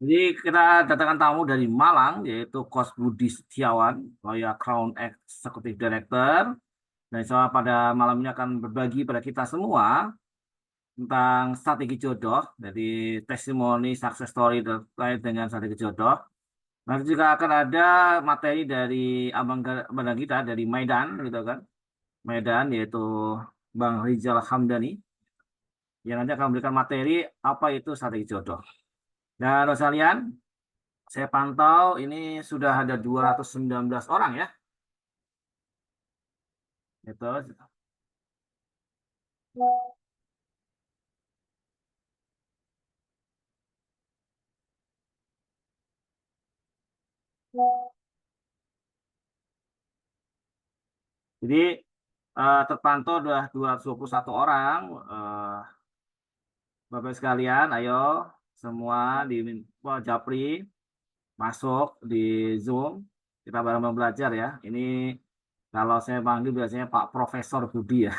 Jadi kita datangkan tamu dari Malang, yaitu Kos Budi Setiawan, Royal Crown Executive Director. Dan insya pada malam ini akan berbagi pada kita semua tentang strategi jodoh, jadi testimoni success story terkait dengan strategi jodoh. Nanti juga akan ada materi dari abang kita dari Medan, gitu kan? Medan yaitu Bang Rizal Hamdani yang nanti akan memberikan materi apa itu strategi jodoh. Dan sekalian, saya pantau ini sudah ada 219 orang ya. Itu. Jadi terpantau sudah 221 orang. Eh, Bapak sekalian, ayo semua di Japri masuk di Zoom. Kita bareng belajar ya. Ini kalau saya panggil biasanya Pak Profesor Budi ya.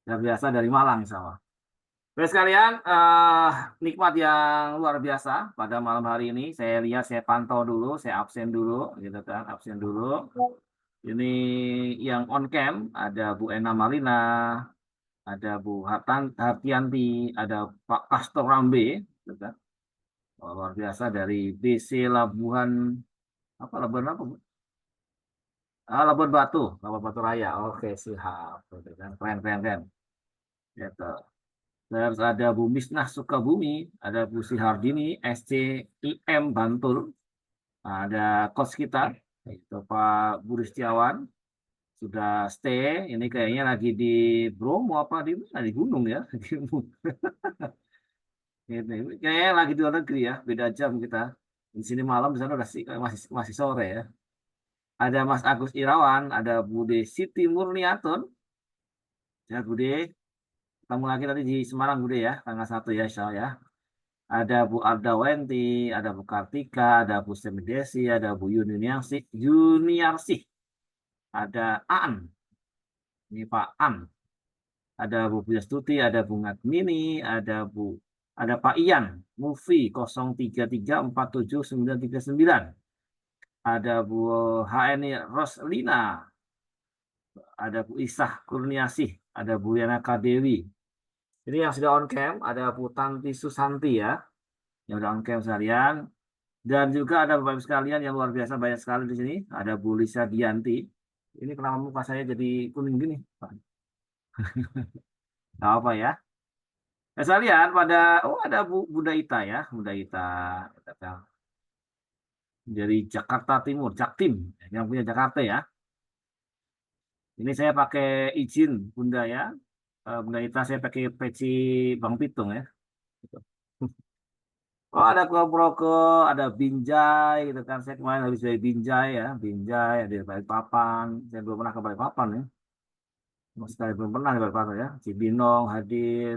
Ya biasa dari Malang sama. Baik sekalian, nikmat yang luar biasa pada malam hari ini. Saya lihat, saya pantau dulu, saya absen dulu, gitu kan, absen dulu. Ini yang on cam ada Bu Ena Malina, ada Bu Hartianti, ada Pak Pastor Rambe, gitu kan. Oh, luar biasa dari BC Labuhan Labuhan apa? Bu? Labuhan Batu Raya. Oke, siap. Gitu kan. Keren, keren, keren. Gitu. Terus ada Bu Misnah Sukabumi, ada Bu Sihardini, SCIM Bantul, ada coach kita, itu Pak Budi Setiawan, sudah stay. Ini kayaknya lagi di Bromo apa di mana di gunung ya, Gitu. Kayaknya lagi di luar negeri ya, beda jam kita. Di sini malam, di sana udah masih masih sore ya. Ada Mas Agus Irawan, ada Bude Siti Murniatun, ya Bude, ketemu lagi tadi di Semarang Bude ya, tanggal 1 ya, Insya Allah ya. Ada Bu Arda Wenti, ada Bu Kartika, ada Bu Semidesi, ada Bu Yuniarsi, ada Aan, ini Pak An, ada Bu Pujastuti, ada Bu Ngatmini, ada Pak Ian, Mufi 03347999, ada Bu HNI Roslina, ada Bu Isah Kurniasih, ada Bu Yana Kadewi. Ini yang sudah on cam, ada Bu Tanti Susanti ya, yang sudah on cam sekalian. Dan juga ada Bapak Ibu sekalian yang luar biasa banyak sekali di sini. Ada Bu Lisa Dianti. Ini kenapa muka saya jadi kuning gini? Pak? Nggak apa ya. Nah, saya lihat ada Bu Budaita ya, Budaita dari Jakarta Timur, Jaktim, yang punya Jakarta ya. Ini saya pakai izin Bunda ya. Bunda Ita saya pakai peci Bang Pitung ya. Gitu. Oh ada Proke, ada Binjai gitu kan. Saya kemarin habis dari Binjai ya, Binjai ada di Balikpapan. Saya belum pernah ke Balikpapan ya. Sama sekali belum pernah di Balikpapan ya. Cibinong hadir.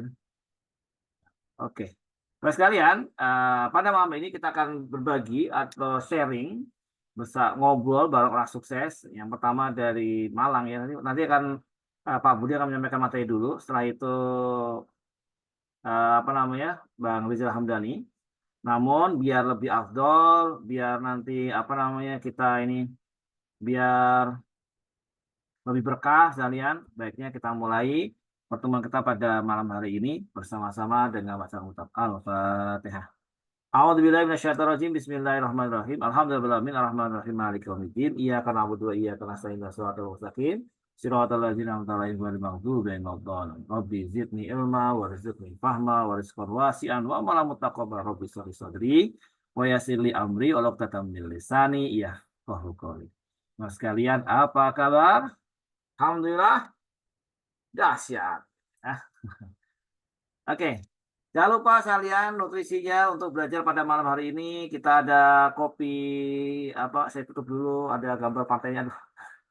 Oke. Baik sekalian, pada malam ini kita akan berbagi atau sharing ngobrol bareng orang sukses. Yang pertama dari Malang ya. Nanti akan Pak Budi akan menyampaikan materi dulu. Setelah itu apa namanya Bang Rizal Hamdani. Namun biar lebih afdol, biar nanti apa namanya kita ini biar lebih berkah sekalian, baiknya kita mulai pertemuan kita pada malam hari ini bersama-sama dengan bacaan ucap Al-Fatihah. A'udzubillahi minasyaitonirrajim. Bismillahirrahmanirrahim. Alhamdulillahirabbil alamin arrahmanirrahim maliki yaumiddin. Iyyaka na'budu wa iyyaka nasta'in ihdinas siratal mustaqim. Shiratal ladzina an'amta 'alaihim ghairil maghdubi 'alaihim waladdallin. Rabbi zidni ilma warzuqni fahma warizqan wasi'an wa amalan mutaqabbal. Rabbi shrah li sadri wa yassir li amri wa hlul min lisani yafqahu qawli. Mas sekalian, apa kabar? Alhamdulillah dahsyat. Ah, Oke, jangan lupa sekalian nutrisinya untuk belajar pada malam hari ini. Kita ada kopi apa? Saya tutup dulu. Ada gambar pantainya. Aduh,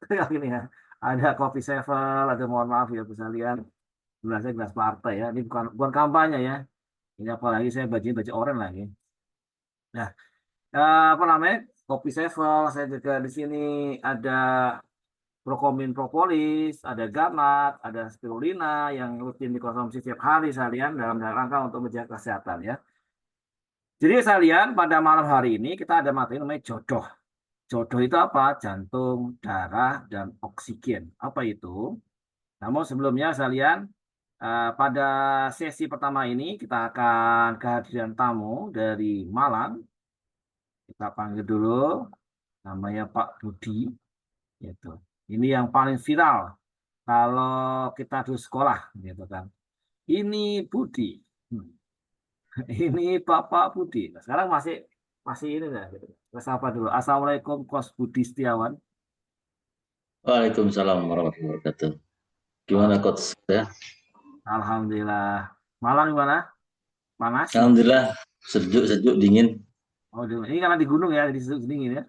kayak gini ya. Ada kopi sevel. Ada mohon maaf ya bu sekalian. Gelasnya gelas partai ya. Ini bukan bukan kampanye ya. Ini apalagi saya baju oranye lagi. Nah, apa namanya? Kopi sevel. Saya juga di sini ada Prokomin propolis, ada gamat, ada spirulina yang rutin dikonsumsi setiap hari sekalian dalam rangka untuk menjaga kesehatan ya. Jadi sekalian pada malam hari ini kita ada materi namanya jodoh. Jodoh itu apa? Jantung, darah, dan oksigen. Apa itu? Namun sebelumnya sekalian, pada sesi pertama ini kita akan kehadiran tamu dari Malang. Kita panggil dulu, namanya Pak Budi. Gitu. Ini yang paling viral kalau kita dulu sekolah, gitu kan. Ini Budi. Hmm. Ini Bapak Budi. Nah, sekarang masih masih ini ya. Gitu. Kita sapa dulu. Assalamualaikum Kos Budi Setiawan. Waalaikumsalam warahmatullahi wabarakatuh. Ah, Gimana coach ya? Alhamdulillah. Malang gimana? Panas? Alhamdulillah sejuk-sejuk dingin. Oh, ini karena di gunung ya, di dingin ya.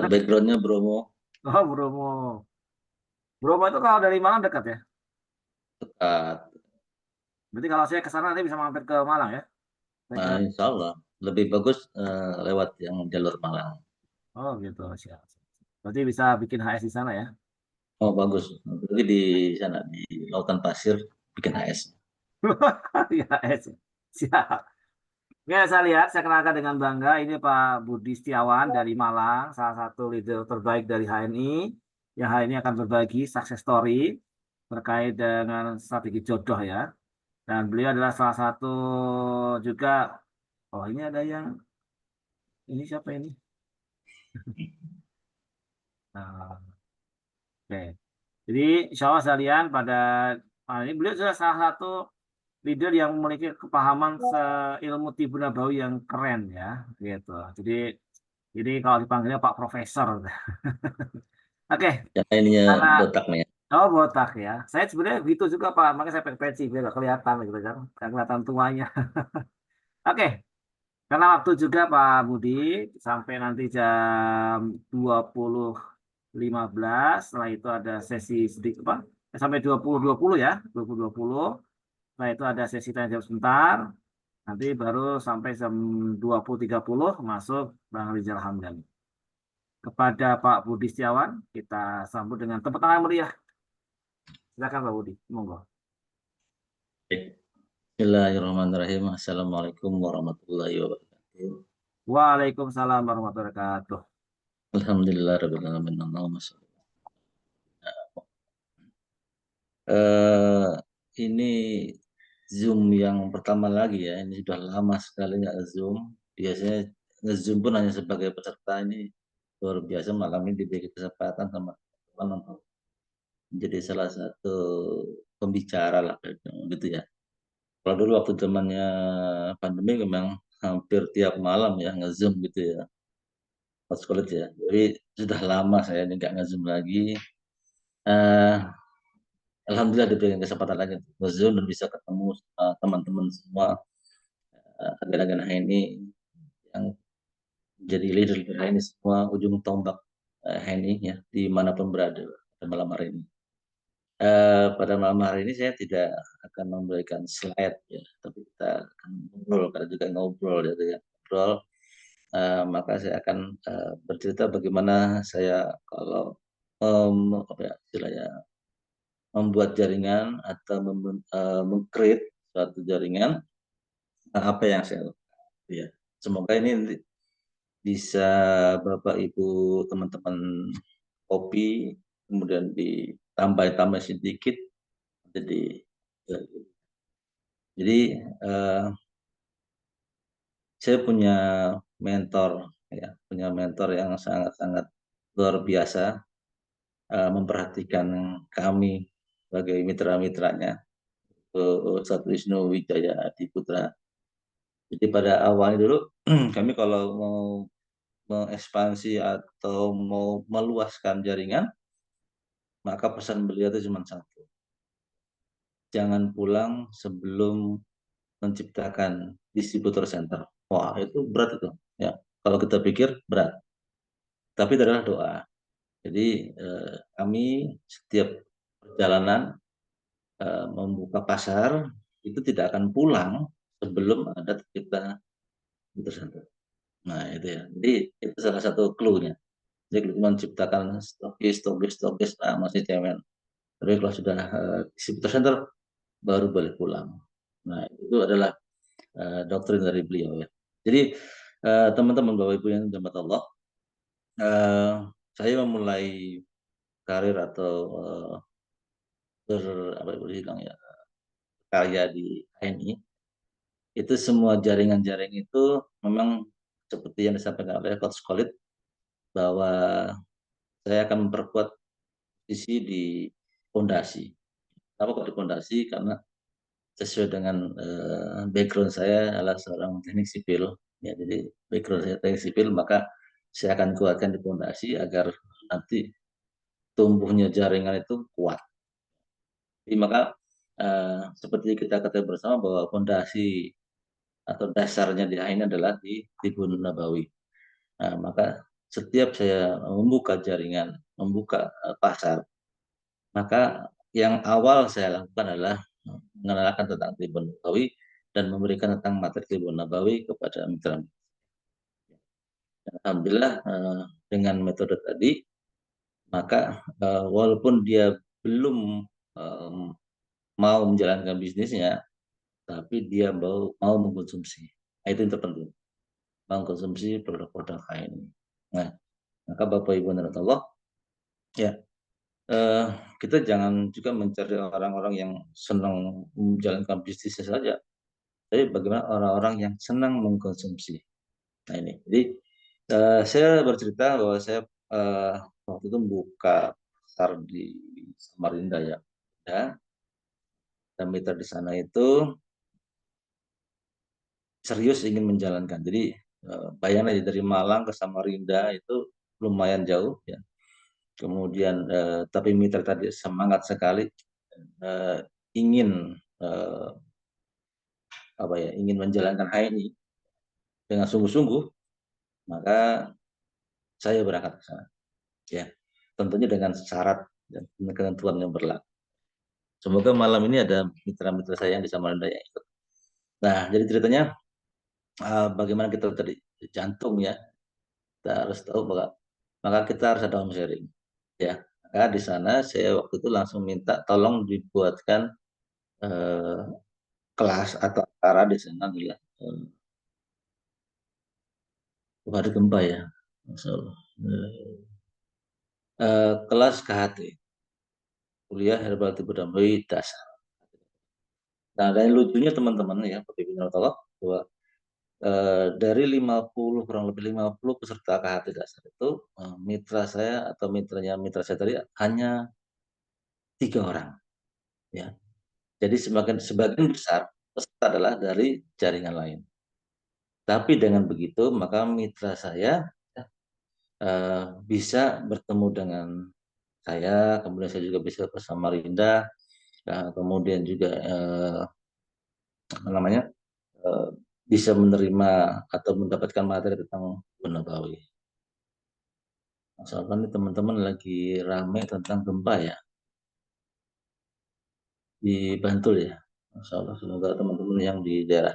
Backgroundnya Bromo Oh, Bromo. Bromo itu kalau dari Malang dekat ya. dekat. Berarti kalau saya ke sana nanti bisa mampir ke Malang ya. Saya ke Nah, insya Allah lebih bagus lewat yang jalur Malang. Oh, gitu. Siap. Berarti bisa bikin HS di sana ya. Oh bagus. Jadi di sana di Lautan Pasir bikin AS. Ya, HS. Siap. Oke, saya lihat, saya kenalkan dengan bangga. Ini Pak Budi Setiawan dari Malang, salah satu leader terbaik dari HNI. Yang hari ini akan berbagi success story terkait dengan strategi jodoh ya. Dan beliau adalah salah satu juga, oh ini ada yang, ini siapa ini? Nah, oke. Jadi insya Allah sekalian pada ini beliau adalah salah satu leader yang memiliki kepahaman ilmu tibu nabawi yang keren ya, gitu. Jadi kalau dipanggilnya Pak Profesor. Oke, Yang ininya karena botak nih ya. oh botak ya. Saya sebenarnya gitu juga Pak, makanya saya pakai peci biar nggak kelihatan gitu kan, nggak kelihatan tuanya. Oke, karena waktu juga Pak Budi sampai nanti jam 20.15. Setelah itu ada sesi sedikit apa? Sampai 20.20 ya, 20.20. Setelah itu ada sesi tanya jawab sebentar. Nanti baru sampai jam 20.30 masuk Bang Rizal Hamdani. Kepada Pak Budi Setiawan, kita sambut dengan tepuk tangan meriah. Silakan Pak Budi, monggo. Baik. Bismillahirrahmanirrahim. Assalamualaikum warahmatullahi wabarakatuh. Waalaikumsalam warahmatullahi wabarakatuh. Alhamdulillah rabbil alamin. Allahumma sholli. Eh, ini Zoom yang pertama lagi ya. Ini sudah lama sekali nggak Zoom. Biasanya nge-Zoom pun hanya sebagai peserta. Ini luar biasa malam ini diberi kesempatan sama teman untuk menjadi salah satu pembicara lah gitu ya. Kalau dulu waktu zamannya pandemi memang hampir tiap malam ya nge-Zoom gitu ya. Pas college ya. Jadi sudah lama saya ini nggak nge-Zoom lagi. Eh, Alhamdulillah diberikan kesempatan lagi untuk nge-Zoom dan bisa ketemu teman-teman semua agen-agen HNI yang jadi leader HNI semua ujung tombak HNI ya dimanapun berada pada malam hari ini. Pada malam hari ini saya tidak akan memberikan slide ya, tapi kita akan ngobrol karena juga ngobrol gitu ya ngobrol. Maka saya akan bercerita bagaimana saya kalau apa ya istilahnya membuat jaringan atau meng-create suatu jaringan apa yang saya lakukan. Ya. Semoga ini nanti bisa Bapak Ibu teman-teman kopi kemudian ditambah-tambah sedikit jadi jadi eh, saya punya mentor yang sangat-sangat luar biasa memperhatikan kami sebagai mitra-mitranya Ustadz Wisnu Wijaya Adiputra. Jadi pada awalnya dulu kami kalau mau mengekspansi atau mau meluaskan jaringan, maka pesan beliau itu cuma satu. Jangan pulang sebelum menciptakan distributor center. Wah, itu berat itu. Ya, kalau kita pikir berat. Tapi itu adalah doa. Jadi kami setiap perjalanan membuka pasar itu tidak akan pulang sebelum ada tercipta distributor center. Nah, itu ya. Jadi itu salah satu clue-nya. Jadi menciptakan stokis, nah masih cemen. Tapi kalau sudah distributor center baru boleh pulang. Nah, itu adalah doktrin dari beliau ya. Jadi teman-teman Bapak Ibu yang dirahmati Allah, saya memulai karir atau apa bilang ya, karya di HNI itu semua jaringan-jaring itu memang seperti yang disampaikan oleh Coach Khalid, bahwa saya akan memperkuat posisi di fondasi. Apa kok di fondasi? Karena sesuai dengan background saya adalah seorang teknik sipil, ya, jadi background saya teknik sipil, maka saya akan kuatkan di fondasi agar nanti tumbuhnya jaringan itu kuat. Jadi maka seperti kita ketahui bersama bahwa fondasi atau dasarnya di ini adalah di Tribun Nabawi. Nah, maka setiap saya membuka jaringan, membuka pasar, maka yang awal saya lakukan adalah mengenalkan tentang Tribun Nabawi dan memberikan tentang materi Tribun Nabawi kepada mitra. Alhamdulillah dengan metode tadi, maka walaupun dia belum mau menjalankan bisnisnya, tapi dia mau mengkonsumsi. Nah, itu yang terpenting, mengkonsumsi produk-produk ini. Nah, maka Bapak Ibu dan Allah, ya kita jangan juga mencari orang-orang yang senang menjalankan bisnisnya saja, tapi bagaimana orang-orang yang senang mengkonsumsi. Nah ini, jadi saya bercerita bahwa saya waktu itu buka pasar di Samarinda, ya, dan mitra di sana itu serius ingin menjalankan. Jadi bayangkan aja dari Malang ke Samarinda itu lumayan jauh, ya. Kemudian tapi mitra tadi semangat sekali, ingin apa ya, ingin menjalankan HNI dengan sungguh-sungguh, maka saya berangkat ke sana, ya, tentunya dengan syarat dan ketentuan yang berlaku. Semoga malam ini ada mitra-mitra saya yang di Samarinda yang ikut. Nah, jadi ceritanya bagaimana kita tadi jantung, ya, kita harus tahu bahwa maka kita harus ada home sharing, ya. Maka di sana saya waktu itu langsung minta tolong dibuatkan eh, kelas atau acara di sana, ya. Hari gempa, ya, Masya Allah. Kelas KHT, kuliah herbal tipe damai dasar. Nah, dan lucunya teman-teman, ya, bahwa dari 50, kurang lebih 50 peserta KHT dasar itu mitra saya atau mitra saya tadi hanya 3 orang, ya. Jadi sebagian besar peserta adalah dari jaringan lain. Tapi dengan begitu maka mitra saya bisa bertemu dengan saya, kemudian saya juga bisa ke Samarinda, kemudian juga apa namanya, eh, bisa menerima atau mendapatkan materi tentang Nabawi. Asalkan nih teman-teman lagi rame tentang gempa, ya, di Bantul, ya. Masya Allah, semoga teman-teman yang di daerah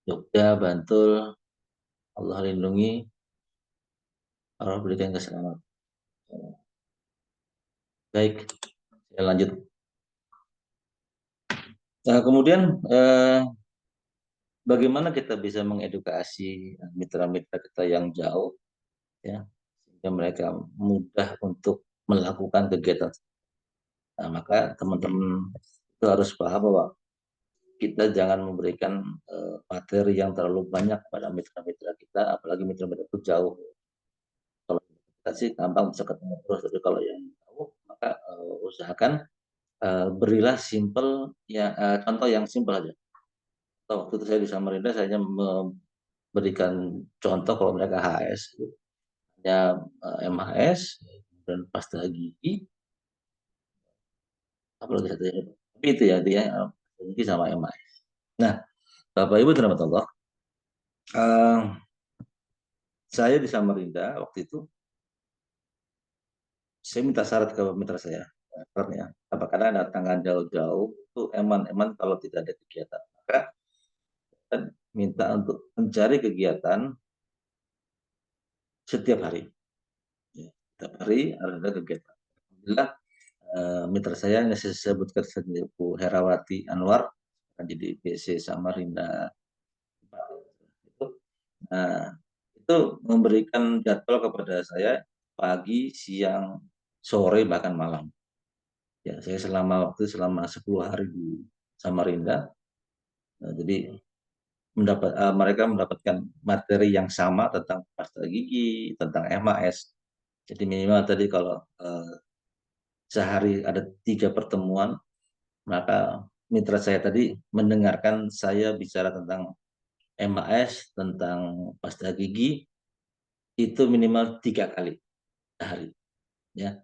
Jogja, Bantul, Allah lindungi, Allah berikan keselamatan. Baik, saya lanjut. Nah, kemudian bagaimana kita bisa mengedukasi mitra-mitra kita yang jauh, ya, sehingga mereka mudah untuk melakukan kegiatan. Nah, maka teman-teman itu harus paham bahwa kita jangan memberikan materi yang terlalu banyak pada mitra-mitra kita, apalagi mitra-mitra itu jauh. Kalau kita sih gampang bisa ketemu terus, tapi kalau yang jauh maka usahakan berilah simple, ya, contoh yang simpel aja. Waktu itu saya di Samarinda, saya hanya memberikan contoh kalau mereka HS, hanya MHS dan pasta gigi, apalagi satu, tapi itu ya dia gigi sama MHS. Nah, Bapak Ibu terhormat Allah, saya di Samarinda waktu itu saya minta syarat ke mitra saya, syaratnya apa, karena datangkan jauh-jauh itu eman-eman kalau tidak ada kegiatan, maka kita minta untuk mencari kegiatan setiap hari, ya, setiap hari harus ada kegiatan. Alhamdulillah mitra saya yang saya sebutkan tadi, Bu Herawati Anwar, jadi BC Samarinda, Nah, itu memberikan jadwal kepada saya pagi, siang, sore, bahkan malam. Ya, saya selama 10 hari di Samarinda. Nah, jadi mereka mendapatkan materi yang sama tentang pasta gigi, tentang MAS. Jadi minimal tadi kalau sehari ada 3 pertemuan, maka mitra saya tadi mendengarkan saya bicara tentang MAS, tentang pasta gigi, itu minimal 3 kali sehari. Ya.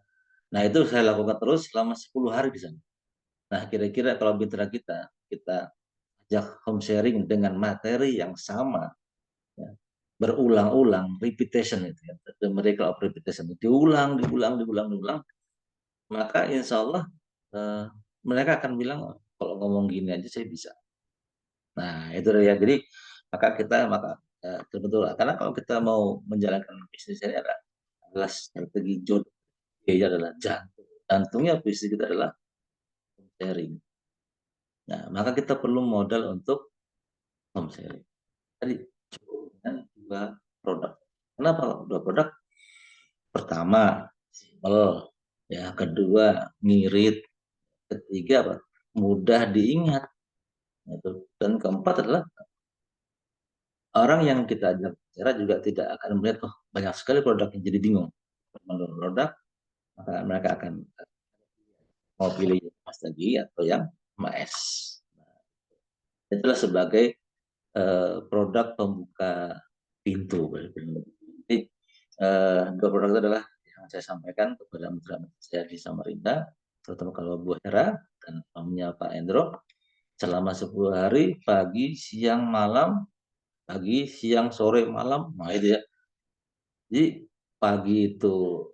Nah itu saya lakukan terus selama 10 hari di sana. Nah kira-kira kalau mitra kita ajak home sharing dengan materi yang sama, ya, berulang-ulang, repetition itu ya, the miracle of repetition, diulang, maka insya Allah eh, mereka akan bilang, "Oh, kalau ngomong gini aja saya bisa." Nah itu ya, jadi maka terbentuk, karena kalau kita mau menjalankan bisnis ini adalah strategi jodoh, dia adalah jantungnya bisnis kita adalah sharing. Nah maka kita perlu modal untuk home sharing. Tadi cukup dengan 2 produk. Kenapa 2 produk? Pertama, simple. Ya, kedua, ngirit. Ketiga, apa? Mudah diingat. Itu. Dan keempat adalah orang yang kita ajak bicara juga tidak akan melihat, oh banyak sekali produk yang jadi bingung. Menurut produk, maka mereka akan mau pilih yang Mas tadi atau yang Mas. Itulah sebagai produk pembuka pintu. Jadi 2 produk itu adalah yang saya sampaikan kepada mitra saya di Samarinda, terutama kalau Bu Hera dan omnya Pak Endro, selama 10 hari, pagi, siang, malam, pagi, siang, sore, malam, nah itu ya. Jadi pagi itu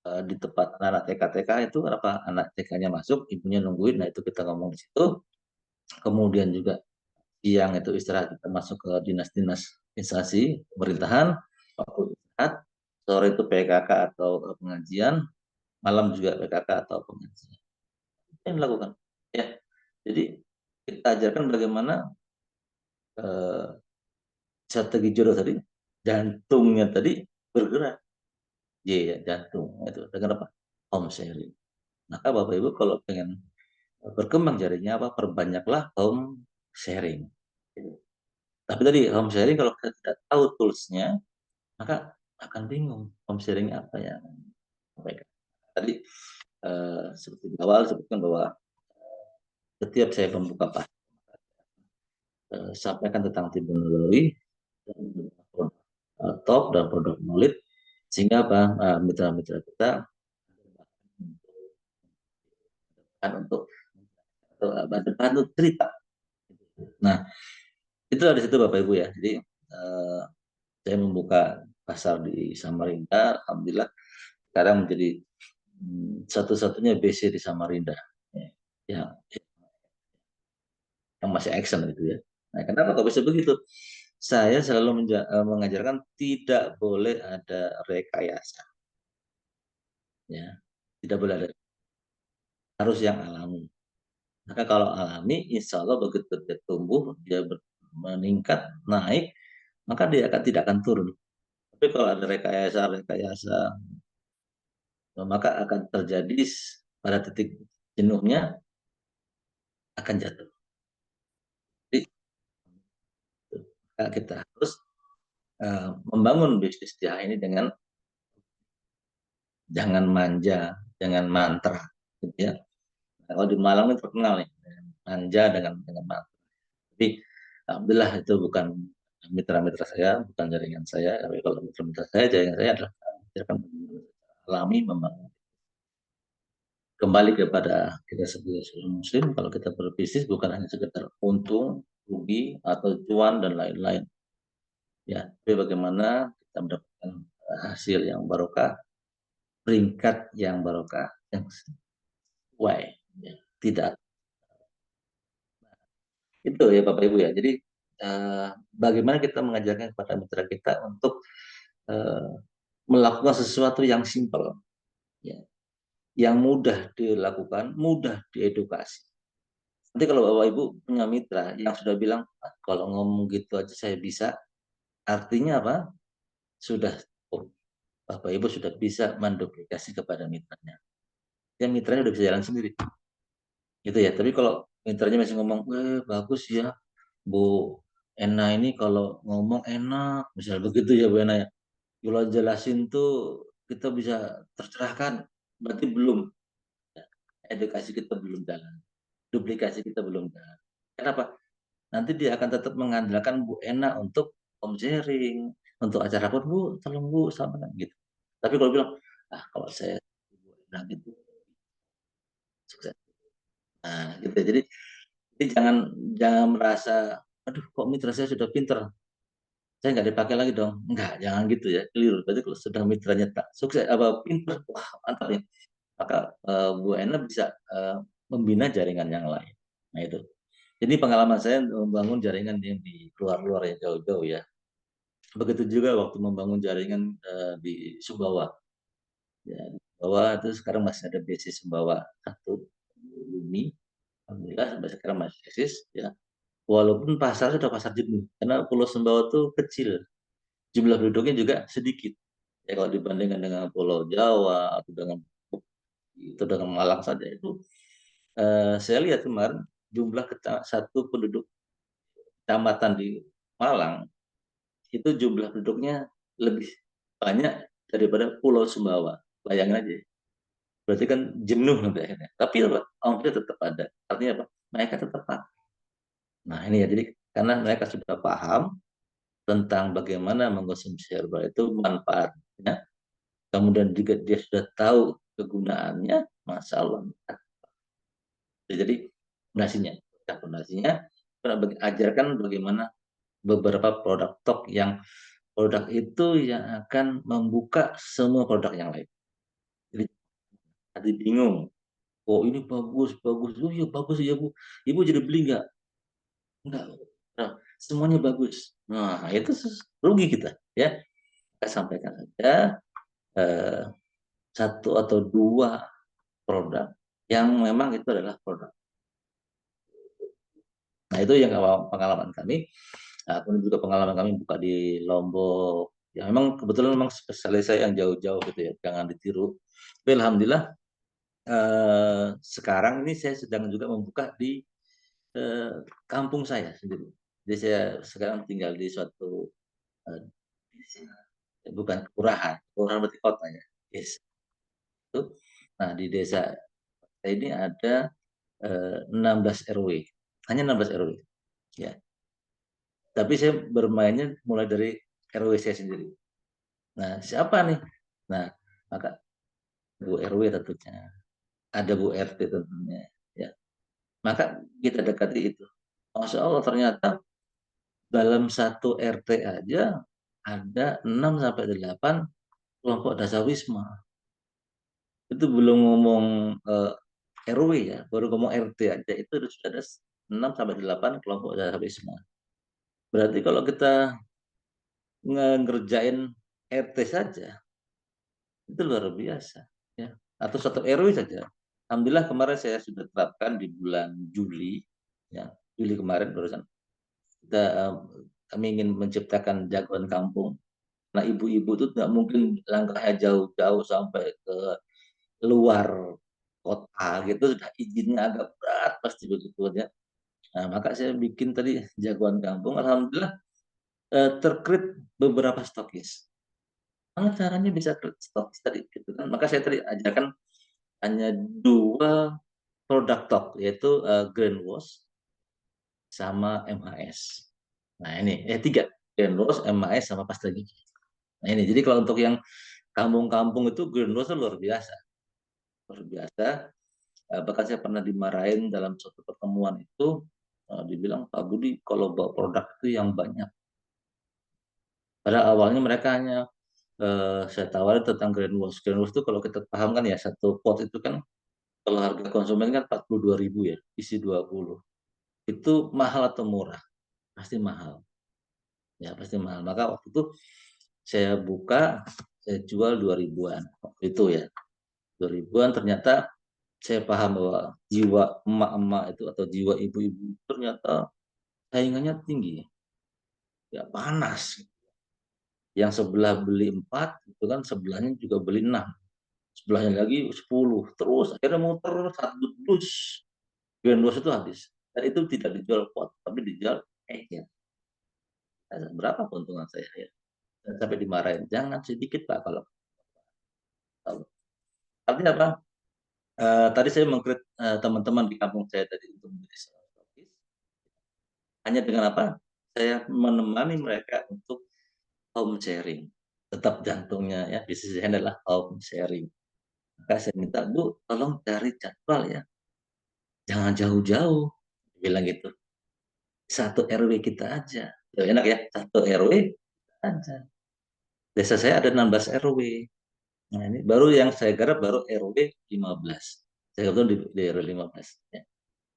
di tempat anak TK itu apa, anak TK-nya masuk, ibunya nungguin, nah itu kita ngomong di situ. Kemudian juga siang itu istirahat, kita masuk ke dinas-dinas instansi pemerintahan, waktu istirahat, sore itu PKK atau pengajian, malam juga PKK atau pengajian. Yang dilakukan. Ya, jadi kita ajarkan bagaimana eh, strategi jodoh tadi, jantungnya tadi bergerak. Ya, jantung itu dengan apa? Home sharing. Maka Bapak Ibu kalau pengen berkembang jarinya apa? Perbanyaklah home sharing. Tapi tadi home sharing kalau kita tidak tahu toolsnya, maka akan bingung home sharing apa ya. Tadi seperti di awal sebutkan bahwa setiap saya membuka sampaikan tentang terminologi top dan produk knowledge, sehingga apa mitra-mitra kita untuk bantu cerita. Nah itu di situ Bapak Ibu ya. Jadi saya membuka pasar di Samarinda, alhamdulillah sekarang menjadi satu-satunya BC di Samarinda ya, yang masih action gitu ya. Nah, kenapa kok bisa begitu? Saya selalu mengajarkan tidak boleh ada rekayasa, ya, tidak boleh ada, harus yang alami. Maka kalau alami, insya Allah begitu dia tumbuh, dia meningkat, naik, maka dia tidak akan turun. Tapi kalau ada rekayasa, maka akan terjadi pada titik jenuhnya akan jatuh. Jadi kita harus membangun bisnis dia ini dengan jangan manja, jangan mantra, gitu ya. Nah, kalau di Malang itu terkenal nih, manja dengan mantra. Tapi alhamdulillah itu bukan mitra-mitra saya, bukan jaringan saya. Tapi kalau mitra-mitra saya, jaringan saya adalah alami membangun. Kembali kepada kita sebagai muslim, kalau kita berbisnis bukan hanya sekedar untung, rugi, atau cuan dan lain-lain. Ya, tapi bagaimana kita mendapatkan hasil yang barokah, peringkat yang barokah, yang sesuai, ya, tidak itu ya Bapak Ibu ya. Jadi bagaimana kita mengajarkan kepada mitra kita untuk eh, melakukan sesuatu yang simpel, ya, yang mudah dilakukan, mudah diedukasi. Nanti kalau Bapak Ibu punya mitra yang sudah bilang, ah, kalau ngomong gitu aja saya bisa, Artinya apa? Sudah, oh, Bapak Ibu sudah bisa menduplikasi kepada mitranya. Ya mitranya udah bisa jalan sendiri. Gitu ya. Tapi kalau mitranya masih ngomong, bagus ya, Bu Ena ini kalau ngomong enak, misal begitu ya Bu Ena ya. Kalau jelasin tuh kita bisa tercerahkan, berarti belum. Edukasi kita belum jalan, duplikasi kita belum jalan. Kenapa? Nanti dia akan tetap mengandalkan Bu Ena untuk home sharing, untuk acara pun Bu, tolong Bu sama gitu. Tapi kalau bilang, kalau saya Bu Ena gitu sukses. Nah, gitu. Jadi jangan merasa, aduh kok mitra saya sudah pinter, saya nggak dipakai lagi dong. Enggak, jangan gitu ya, keliru. Berarti kalau sudah mitranya tak sukses apa pinter, wah mantap ya. Maka Bu Ena bisa membina jaringan yang lain. Nah itu. Jadi pengalaman saya membangun jaringan yang di luar-luar ya jauh-jauh ya. Begitu juga waktu membangun jaringan di Sumbawa. Ya, di Sumbawa itu sekarang masih ada BC Sumbawa 1 Bumi. Alhamdulillah sampai sekarang masih eksis ya. Walaupun pasar sudah pasar jenuh karena Pulau Sumbawa itu kecil, jumlah penduduknya juga sedikit. Ya kalau dibandingkan dengan Pulau Jawa atau dengan Malang saja itu saya lihat kemarin jumlah satu penduduk kecamatan di Malang itu jumlah penduduknya lebih banyak daripada Pulau Sumbawa. Bayangin aja. Berarti kan jenuh nanti akhirnya. Tapi apa? Ongkir tetap ada. Artinya apa? Mereka tetap pakai. Nah ini ya. Jadi karena mereka sudah paham tentang bagaimana mengkonsumsi herbal itu manfaatnya. Kemudian juga dia sudah tahu kegunaannya. Masya Allah. Jadi fondasinya. Fondasinya ajarkan bagaimana beberapa produk tok yang produk itu yang akan membuka semua produk yang lain. Jadi tadi bingung, oh ini bagus, bagus, oh iya bagus ya Bu, Ibu jadi beli nggak? Enggak, nah, semuanya bagus. Nah itu rugi kita, ya. Kita sampaikan saja eh, satu atau dua produk yang memang itu adalah produk. Nah itu yang pengalaman kami. Kemudian juga pengalaman kami buka di Lombok. Ya memang kebetulan memang spesialis saya yang jauh-jauh gitu ya, jangan ditiru. Tapi alhamdulillah sekarang ini saya sedang juga membuka di eh, kampung saya sendiri. Jadi saya sekarang tinggal di suatu eh, bukan kelurahan, kelurahan berarti kota ya. Desa itu. Nah di desa saya ini ada 16 RW, hanya 16 RW. Ya, tapi saya bermainnya mulai dari RW saya sendiri. Nah siapa nih? Nah maka Bu RW tentunya, ada Bu RT tentunya. Ya, maka kita dekati itu. Masya Allah ternyata dalam satu RT aja ada 6 sampai 8 kelompok dasawisma. Itu belum ngomong RW ya, baru ngomong RT aja itu sudah ada 6 sampai 8 kelompok dasawisma. Berarti kalau kita ngerjain RT saja itu luar biasa ya. Atau satu RW saja. Alhamdulillah kemarin saya sudah terapkan di bulan Juli ya. Juli kemarin barusan kita kami ingin menciptakan jagoan kampung. Nah, ibu-ibu itu tidak mungkin langkahnya jauh-jauh sampai ke luar kota gitu, sudah izinnya agak berat pasti begitu ya. Nah, maka saya bikin tadi jagoan kampung. Alhamdulillah terkrit beberapa stokis. Mana caranya bisa stokis tadi gitu kan? Maka saya tadi ajarkan hanya dua produk tok yaitu Grand Wash sama MHS. Nah ini tiga Grand Wash, MHS sama pasta gigi. Nah ini jadi kalau untuk yang kampung-kampung itu Grand Wash itu luar biasa, luar biasa. Bahkan saya pernah dimarahin dalam suatu pertemuan itu, dibilang Pak Budi kalau bawa produk itu yang banyak. Pada awalnya mereka hanya saya tawarin tentang Grand Wash. Grand Wash itu kalau kita paham kan ya satu pot itu kan kalau harga konsumen kan 42.000 ya, isi 20. Itu mahal atau murah? Pasti mahal. Ya pasti mahal. Maka waktu itu saya buka, saya jual 2.000-an. Waktu itu ya. 2.000-an ternyata saya paham bahwa jiwa emak-emak itu atau jiwa ibu-ibu ternyata saingannya tinggi, ya panas. Yang sebelah beli 4, itu kan sebelahnya juga beli 6. Sebelahnya lagi 10. Terus akhirnya muter satu dus. Grand itu habis. Dan itu tidak dijual pot, tapi dijual ecer. Berapa keuntungan saya ya? Dan sampai dimarahin. Jangan sedikit Pak kalau. Artinya apa? Tadi saya mengkrit teman-teman di kampung saya tadi untuk menjadi stokis. Hanya dengan apa? Saya menemani mereka untuk home sharing. Tetap jantungnya ya bisnis saya adalah home sharing. Maka saya minta Bu, tolong cari jadwal ya, jangan jauh-jauh. Bilang gitu. Satu RW kita aja. Ya, enak ya, satu RW aja. Desa saya ada 16 RW. Nah ini baru yang saya garap baru RW 15. Saya kebetulan di RW 15. Ya.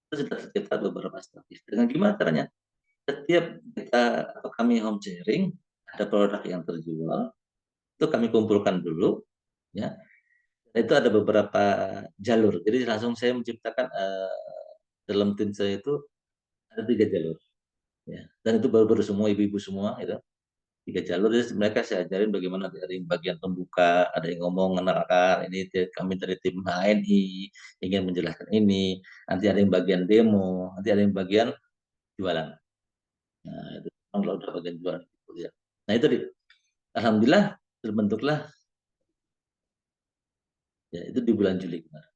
Itu sudah kita beberapa statis. Dengan gimana caranya? Setiap kita atau kami home sharing, ada produk yang terjual, itu kami kumpulkan dulu, ya. Itu ada beberapa jalur. Jadi langsung saya menciptakan dalam tim saya itu ada 3 jalur, ya. Dan itu baru-baru semua ibu-ibu semua, itu 3 jalur. Jadi mereka saya ajarin bagaimana dari bagian pembuka, ada yang ngomong mengenalkan ini kami dari tim HNI ingin menjelaskan ini, nanti ada yang bagian demo, nanti ada yang bagian jualan. Nah, itu kalau udah bagian jualan, gitu ya. Nah itu alhamdulillah terbentuklah ya itu di bulan Juli kemarin.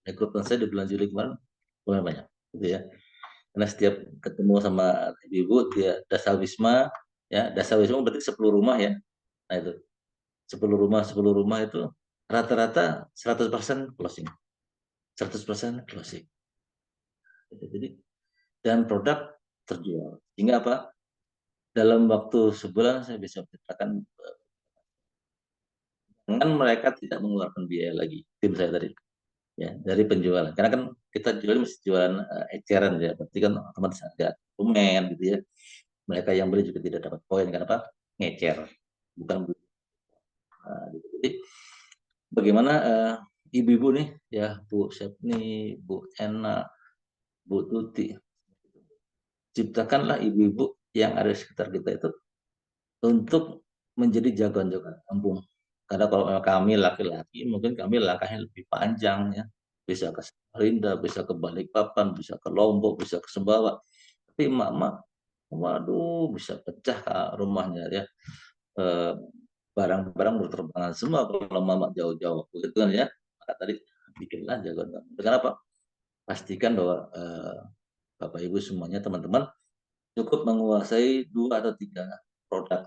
Rekrutmen saya di bulan Juli kemarin lumayan banyak, gitu ya. Karena setiap ketemu sama ibu dia dasawisma, ya dasawisma berarti 10 rumah ya. Nah itu 10 rumah itu rata-rata 100% closing, 100% closing. Jadi dan produk terjual. Sehingga apa? Dalam waktu sebulan saya bisa menciptakan dengan mereka tidak mengeluarkan biaya lagi. Tim saya tadi ya dari penjualan. Karena kan kita jual mesti jualan eceran ya. Berarti kan otomatis ada konsumen gitu ya. Mereka yang beli juga tidak dapat poin karena apa? Ngecer, bukan beli. Nah, gitu. Jadi bagaimana ibu-ibu nih ya Bu Sepni, Bu Ena, Bu Tuti, ciptakanlah ibu-ibu yang ada di sekitar kita itu untuk menjadi jagoan-jagoan kampung. Karena kalau kami laki-laki, mungkin kami langkahnya lebih panjang ya. Bisa ke Samarinda, bisa ke Balikpapan, bisa ke Lombok, bisa ke Sumbawa. Tapi emak-emak, waduh, bisa pecah rumahnya ya. Barang-barang berterbangan semua kalau mama jauh-jauh. Begitu kan ya. Maka tadi bikinlah jagoan kampung. Dengan apa? Pastikan bahwa Bapak Ibu semuanya teman-teman cukup menguasai 2 atau 3 produk.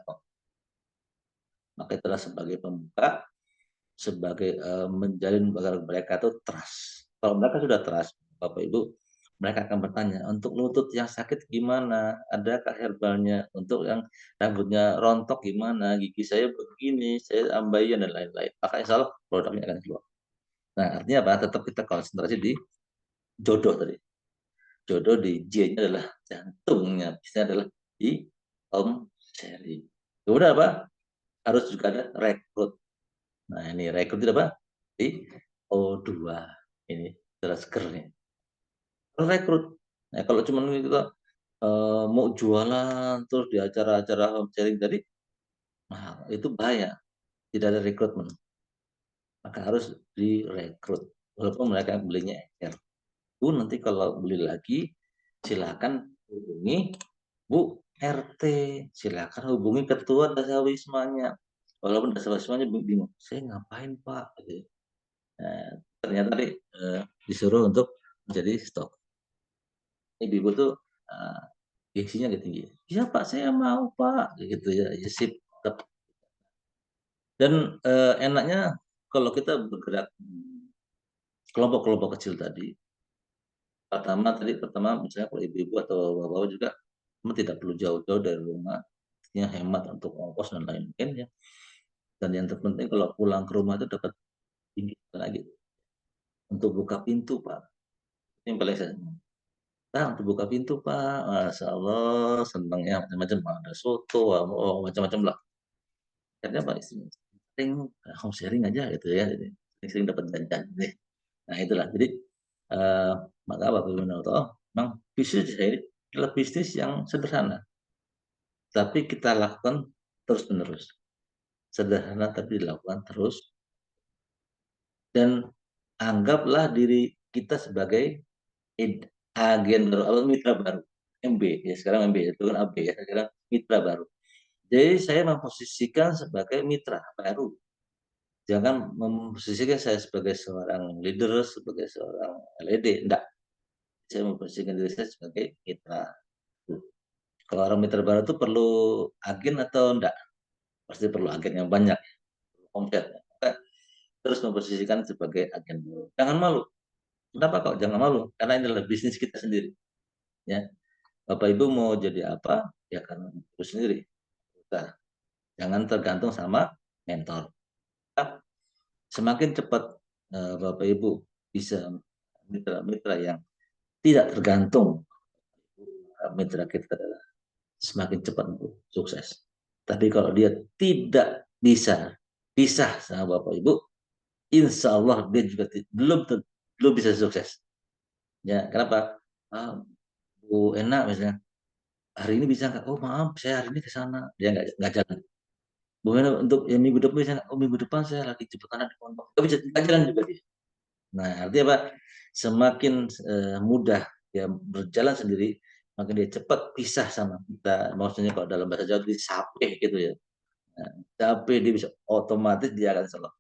Maka itulah sebagai pembuka, sebagai menjalin agar mereka itu trust. Kalau mereka sudah trust, Bapak Ibu, mereka akan bertanya, untuk lutut yang sakit gimana? Adakah herbalnya? Untuk yang rambutnya rontok gimana? Gigi saya begini, saya ambayan dan lain-lain. Maka insya Allah produknya akan keluar. Nah, artinya apa? Tetap kita konsentrasi di jodoh tadi. Jodoh di J-nya adalah jantungnya, bisnya adalah di home sharing. Kemudian apa? Harus juga ada rekrut. Nah, ini rekrut itu apa? Di O2. Ini terus nih. Rekrut. Nah, kalau cuma kita mau jualan terus di acara-acara home sharing tadi, nah, itu bahaya. Tidak ada rekrutmen. Maka harus direkrut. Walaupun mereka belinya ecer. Bu, nanti kalau beli lagi, silakan hubungi Bu RT. Silakan hubungi ketua dasawismanya. Walaupun dasawismanya bingung, saya ngapain Pak? Gitu. Nah, ternyata disuruh untuk menjadi stok. Ibu tuh gengsinya tinggi. Ya Pak, saya mau Pak, gitu ya. Ya sip. Dan enaknya kalau kita bergerak kelompok-kelompok kecil tadi, pertama misalnya kalau ibu-ibu atau bapak-bapak juga tidak perlu jauh-jauh dari rumah, artinya hemat untuk ongkos dan lain-lain ya. Dan yang terpenting kalau pulang ke rumah itu dapat tinggi lagi untuk buka pintu Pak. Yang paling saya untuk buka pintu Pak, Masya Allah senangnya macam-macam, ada soto, macam-macam lah. Akhirnya Pak sering home sharing aja gitu ya, sering dapat jajan. Nah itulah, jadi maka Bapak Ibu memang bisnis ini adalah bisnis yang sederhana, tapi kita lakukan terus-menerus. Sederhana tapi dilakukan terus, dan anggaplah diri kita sebagai agen baru atau mitra baru. MB ya, sekarang MB itu kan AB ya, sekarang mitra baru. Jadi saya memposisikan sebagai mitra baru. Jangan memposisikan saya sebagai seorang leader, sebagai seorang LED. Enggak. Saya memposisikan diri saya sebagai mitra. Kalau orang mitra baru itu perlu agen atau enggak? Pasti perlu agen yang banyak, komplit. Terus memposisikan sebagai agen baru. Jangan malu. Kenapa kok jangan malu? Karena ini adalah bisnis kita sendiri. Ya, Bapak Ibu mau jadi apa? Ya karena itu sendiri. Nah, jangan tergantung sama mentor. Semakin cepat Bapak Ibu bisa mitra-mitra yang tidak tergantung mitra kita, semakin cepat untuk sukses. Tapi kalau dia tidak bisa pisah sama Bapak Ibu, insya Allah dia juga belum bisa sukses. Ya, kenapa? Bu enak misalnya, hari ini bisa nggak? Oh maaf, saya hari ini ke sana. Dia nggak jalan. Bu enak untuk ya, minggu depan bisa nggak? Oh minggu depan saya lagi jemput anak di pondok. Nggak bisa, nggak jalan juga dia. Nah, artinya apa? Semakin mudah dia berjalan sendiri, makin dia cepat pisah sama kita. Maksudnya kalau dalam bahasa Jawa itu sapeh gitu ya. Nah, sapeh dia bisa otomatis dia akan selalu.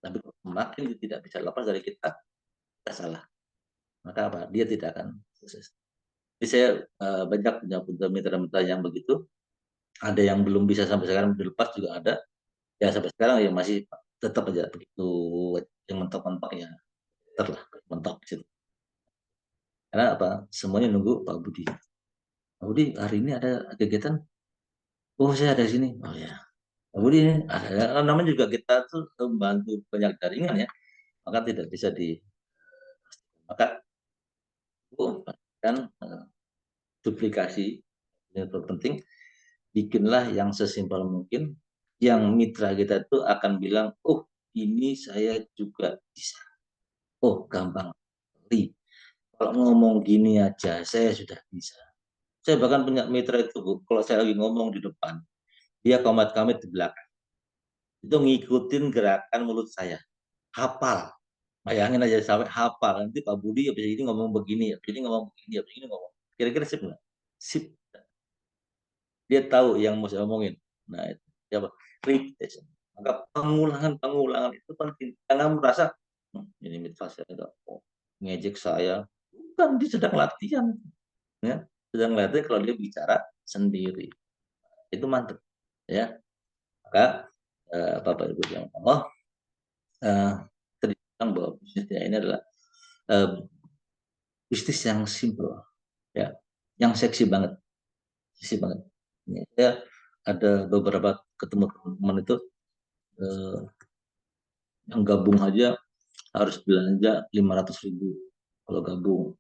Tapi makin dia tidak bisa lepas dari kita salah. Maka apa? Dia tidak akan sukses. Jadi saya banyak punya mitra-mitra yang begitu. Ada yang belum bisa sampai sekarang dilepas juga ada. Ya sampai sekarang ya masih tetap aja begitu yang mentok-mentok ya terlah mentok gitu. Karena apa? Semuanya nunggu Pak Budi. Pak Budi hari ini ada kegiatan. Oh saya ada di sini. Oh ya. Pak Budi ini ada. Namanya juga kita tuh membantu banyak jaringan ya. Maka tidak bisa di. Maka kan duplikasi yang terpenting. Bikinlah yang sesimpel mungkin. Yang mitra kita itu akan bilang, oh ini saya juga bisa. Oh gampang. Kalau ngomong gini aja saya sudah bisa. Saya bahkan punya mitra itu, Bu, kalau saya lagi ngomong di depan, dia komat-kamit di belakang. Itu ngikutin gerakan mulut saya. Hafal. Bayangin aja sampai hafal. Nanti Pak Budi habis ini ngomong begini, habis ini ngomong begini, habis ini ngomong. Kira-kira sip nggak? Sip. Dia tahu yang mau saya omongin. Nah, itu. Coba. Repetition. Maka pengulangan itu penting. Jangan merasa, ini mitra saya oh, ngejek saya. Bukan, dia sedang latihan. Ya. Sedang latihan kalau dia bicara sendiri. Itu mantap. Ya. Maka Bapak Ibu yang Allah tadi bilang bahwa bisnisnya ini adalah uh, bisnis yang simple, ya, yang seksi banget. Ya, saya ada beberapa ketemu teman itu uh, yang gabung aja harus belanja 500.000 kalau gabung.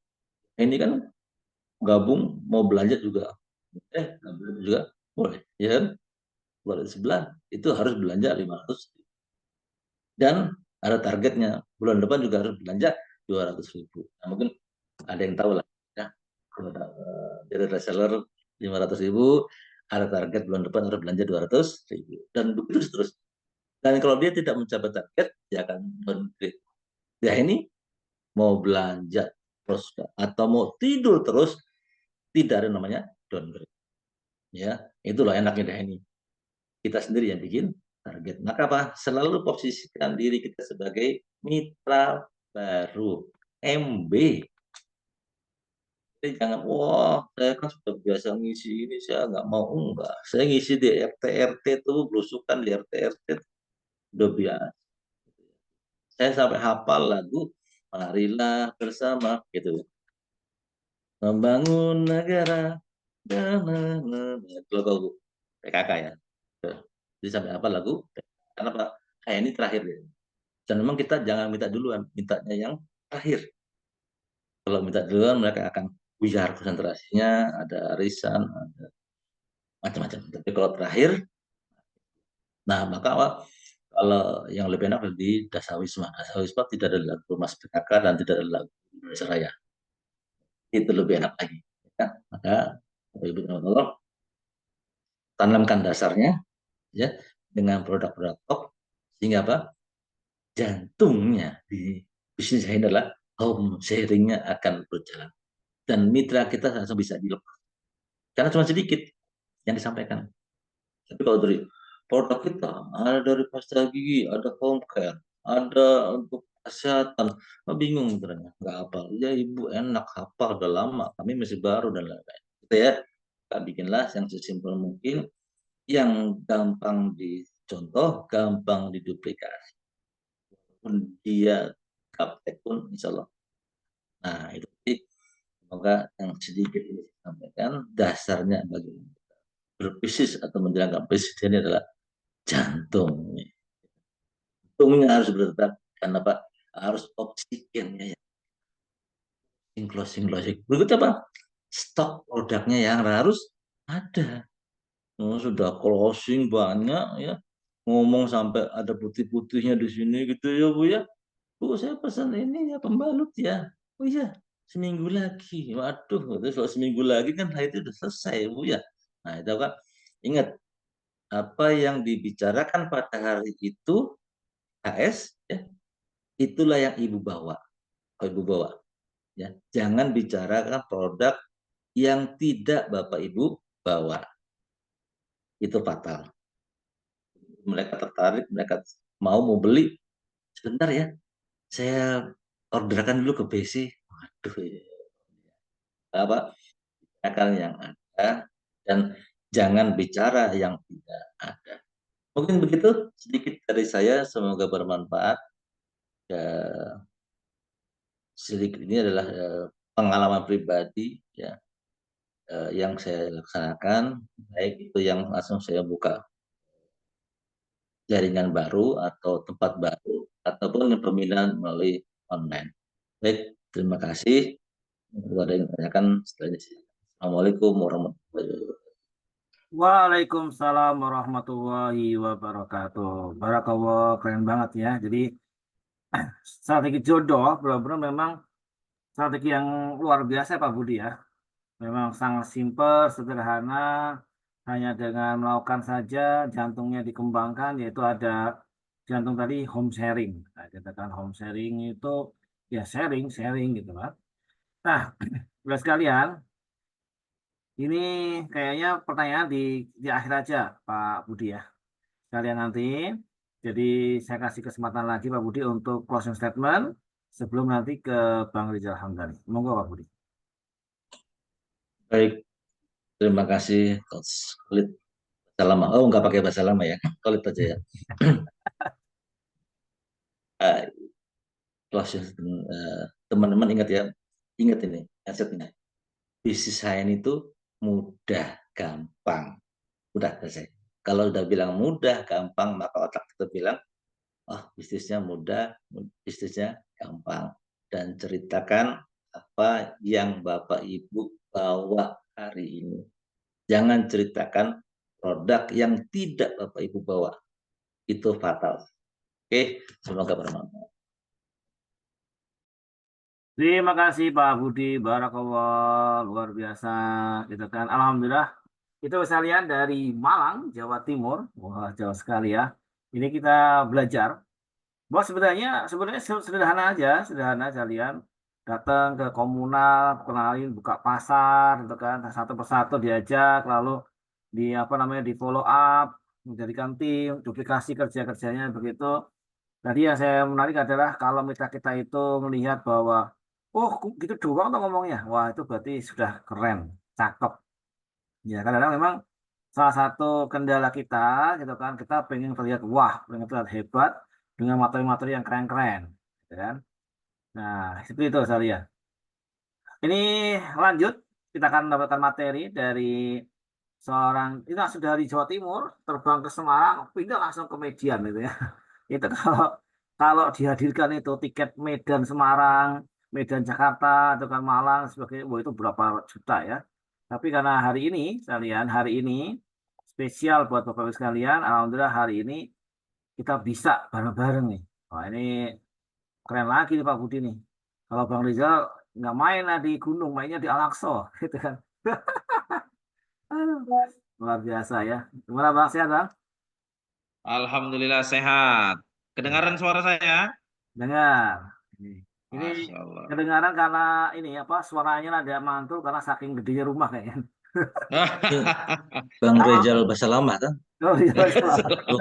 Ini kan gabung mau belanja juga, gabung juga boleh, ya kan? Boleh sebelah itu harus belanja 500 dan ada targetnya bulan depan juga harus belanja 200.000. Nah, mungkin ada yang tahu lah ya, dari reseller 500.000 ada target bulan depan harus belanja 200.000 dan begitu terus. Dan kalau dia tidak mencapai target dia akan downgrade. Ya ini mau belanja terus atau mau tidur terus, tidak ada namanya downgrade. Ya itulah enaknya dah ini, kita sendiri yang bikin target. Maka apa? Selalu posisikan diri kita sebagai mitra baru, MB. Jadi jangan, wah saya kan sudah biasa ngisi ini, saya nggak mau. Enggak. Saya ngisi di RT-RT tuh, belusukan di RT-RT, udah biasa. Saya sampai hafal lagu, marilah bersama, gitu. Membangun negara, logo PKK ya. Jadi sampai apa lagu, karena Pak, kayak ini terakhir ya. Dan memang kita jangan minta duluan, mintanya yang terakhir. Kalau minta duluan mereka akan buyar konsentrasinya, ada arisan, ada macam-macam. Tapi kalau terakhir, nah maka kalau yang lebih enak di Dasawisma. Dasawisma tidak ada lagu Mas PKK dan tidak ada lagu Indonesia Raya. Itu lebih enak lagi. Ya. Maka Ibu Allah tanamkan dasarnya ya dengan produk-produk top, sehingga apa? Jantungnya di bisnis saya adalah home sharingnya akan berjalan dan mitra kita langsung bisa dilepas karena cuma sedikit yang disampaikan. Tapi kalau dari produk kita ada dari pasta gigi, ada home care, ada untuk kesehatan, bingung ternyata nggak hafal. Ya ibu enak hafal udah lama, kami masih baru dan lain-lain. Gitu ya, kita bikinlah yang sesimpel mungkin, yang gampang dicontoh, gampang diduplikasi. Pun dia gaptek pun insya Allah. Nah itu semoga yang sedikit ini saya sampaikan dasarnya bagi berbisnis atau menjalankan bisnis ini adalah jantung. Jantungnya harus berdetak karena apa? Harus oksigennya ya. Closing closing. Berikutnya apa? Stok produknya yang harus ada. Oh, sudah closing banyak ya. Ngomong sampai ada putih-putihnya di sini gitu ya Bu ya. Bu, saya pesan ini ya pembalut ya. Oh iya, seminggu lagi. Waduh, terus kalau seminggu lagi kan hari itu udah selesai Bu ya. Nah, itu kan ingat apa yang dibicarakan pada hari itu HS ya, itulah yang Ibu bawa. Kalau Ibu bawa ya. Jangan bicarakan produk yang tidak Bapak Ibu bawa. Itu fatal. Mereka tertarik, mereka mau beli. Sebentar ya, saya orderkan dulu ke BC. Waduh, apa akan yang ada dan jangan bicara yang tidak ada. Mungkin begitu sedikit dari saya, semoga bermanfaat. Ya, sedikit ini adalah pengalaman pribadi ya yang saya laksanakan, baik itu yang langsung saya buka jaringan baru atau tempat baru ataupun yang pemindahan melalui online. Baik, terima kasih. Kalau ada yang tanyakan setelah ini. Assalamualaikum warahmatullahi wabarakatuh. Waalaikumsalam warahmatullahi wabarakatuh. Barakallah, keren banget ya. Jadi strategi jodoh benar-benar memang strategi yang luar biasa Pak Budi ya. Memang sangat simpel, sederhana, hanya dengan melakukan saja jantungnya dikembangkan, yaitu ada jantung tadi home sharing. Nah, kita kan home sharing itu ya sharing gitu kan. Nah, belas sekalian, ini kayaknya pertanyaan di akhir aja Pak Budi ya. Sekalian nanti, jadi saya kasih kesempatan lagi Pak Budi untuk closing statement sebelum nanti ke Bang Rizal Hamdani. Monggo Pak Budi. Baik, terima kasih Coach Khalid. Bahasa lama. Oh, nggak pakai bahasa lama ya. Khalid aja ya. Uh, teman-teman ingat ya, ingat ini asetnya. Bisnis saya itu mudah, gampang, mudah selesai. Kalau udah bilang mudah, gampang, maka otak kita bilang, oh bisnisnya mudah, bisnisnya gampang. Dan ceritakan apa yang Bapak Ibu bawa hari ini. Jangan ceritakan produk yang tidak Bapak Ibu bawa. Itu fatal. Oke, semoga bermanfaat. Terima kasih Pak Budi, Barakallah, luar biasa, gitu kan. Alhamdulillah, itu saya lihat dari Malang, Jawa Timur, wah jauh sekali ya. Ini kita belajar. Bahwa sebenarnya sederhana aja, sederhana kalian datang ke komunal, kenalin, buka pasar, gitu kan, satu persatu diajak, lalu di apa namanya di follow up, menjadikan tim, duplikasi kerja-kerjanya begitu. Tadi yang saya menarik adalah kalau mitra kita itu melihat bahwa, oh gitu doang tuh ngomongnya, wah itu berarti sudah keren, cakep. Ya kadang-kadang memang salah satu kendala kita, gitu kan, kita pengen terlihat wah, pengen terlihat hebat dengan materi-materi yang keren-keren, gitu kan. Nah seperti itu saya lihat. Ini lanjut, kita akan mendapatkan materi dari seorang ini langsung dari Jawa Timur terbang ke Semarang, pindah langsung ke Median gitu ya. Itu kalau kalau dihadirkan itu tiket Medan Semarang, Medan Jakarta, atau kan Malang sebagai wah itu berapa juta ya. Tapi karena hari ini, sekalian hari ini spesial buat Bapak Ibu sekalian, alhamdulillah hari ini kita bisa bareng-bareng nih. Wah ini keren lagi nih Pak Budi nih. Kalau Bang Rizal nggak main lah di gunung, mainnya di Al-Aqsa, gitu kan. Aduh. luar biasa ya. Gimana Bang, sehat Bang? Alhamdulillah sehat. Kedengaran suara saya? Dengar. Ini Masya Allah. kedengaran karena ini apa suaranya ada mantul karena saking gedenya rumah kayaknya. Ini Bang Kalau Rejal bahasa lama kan? oh, iya, salah. Oh,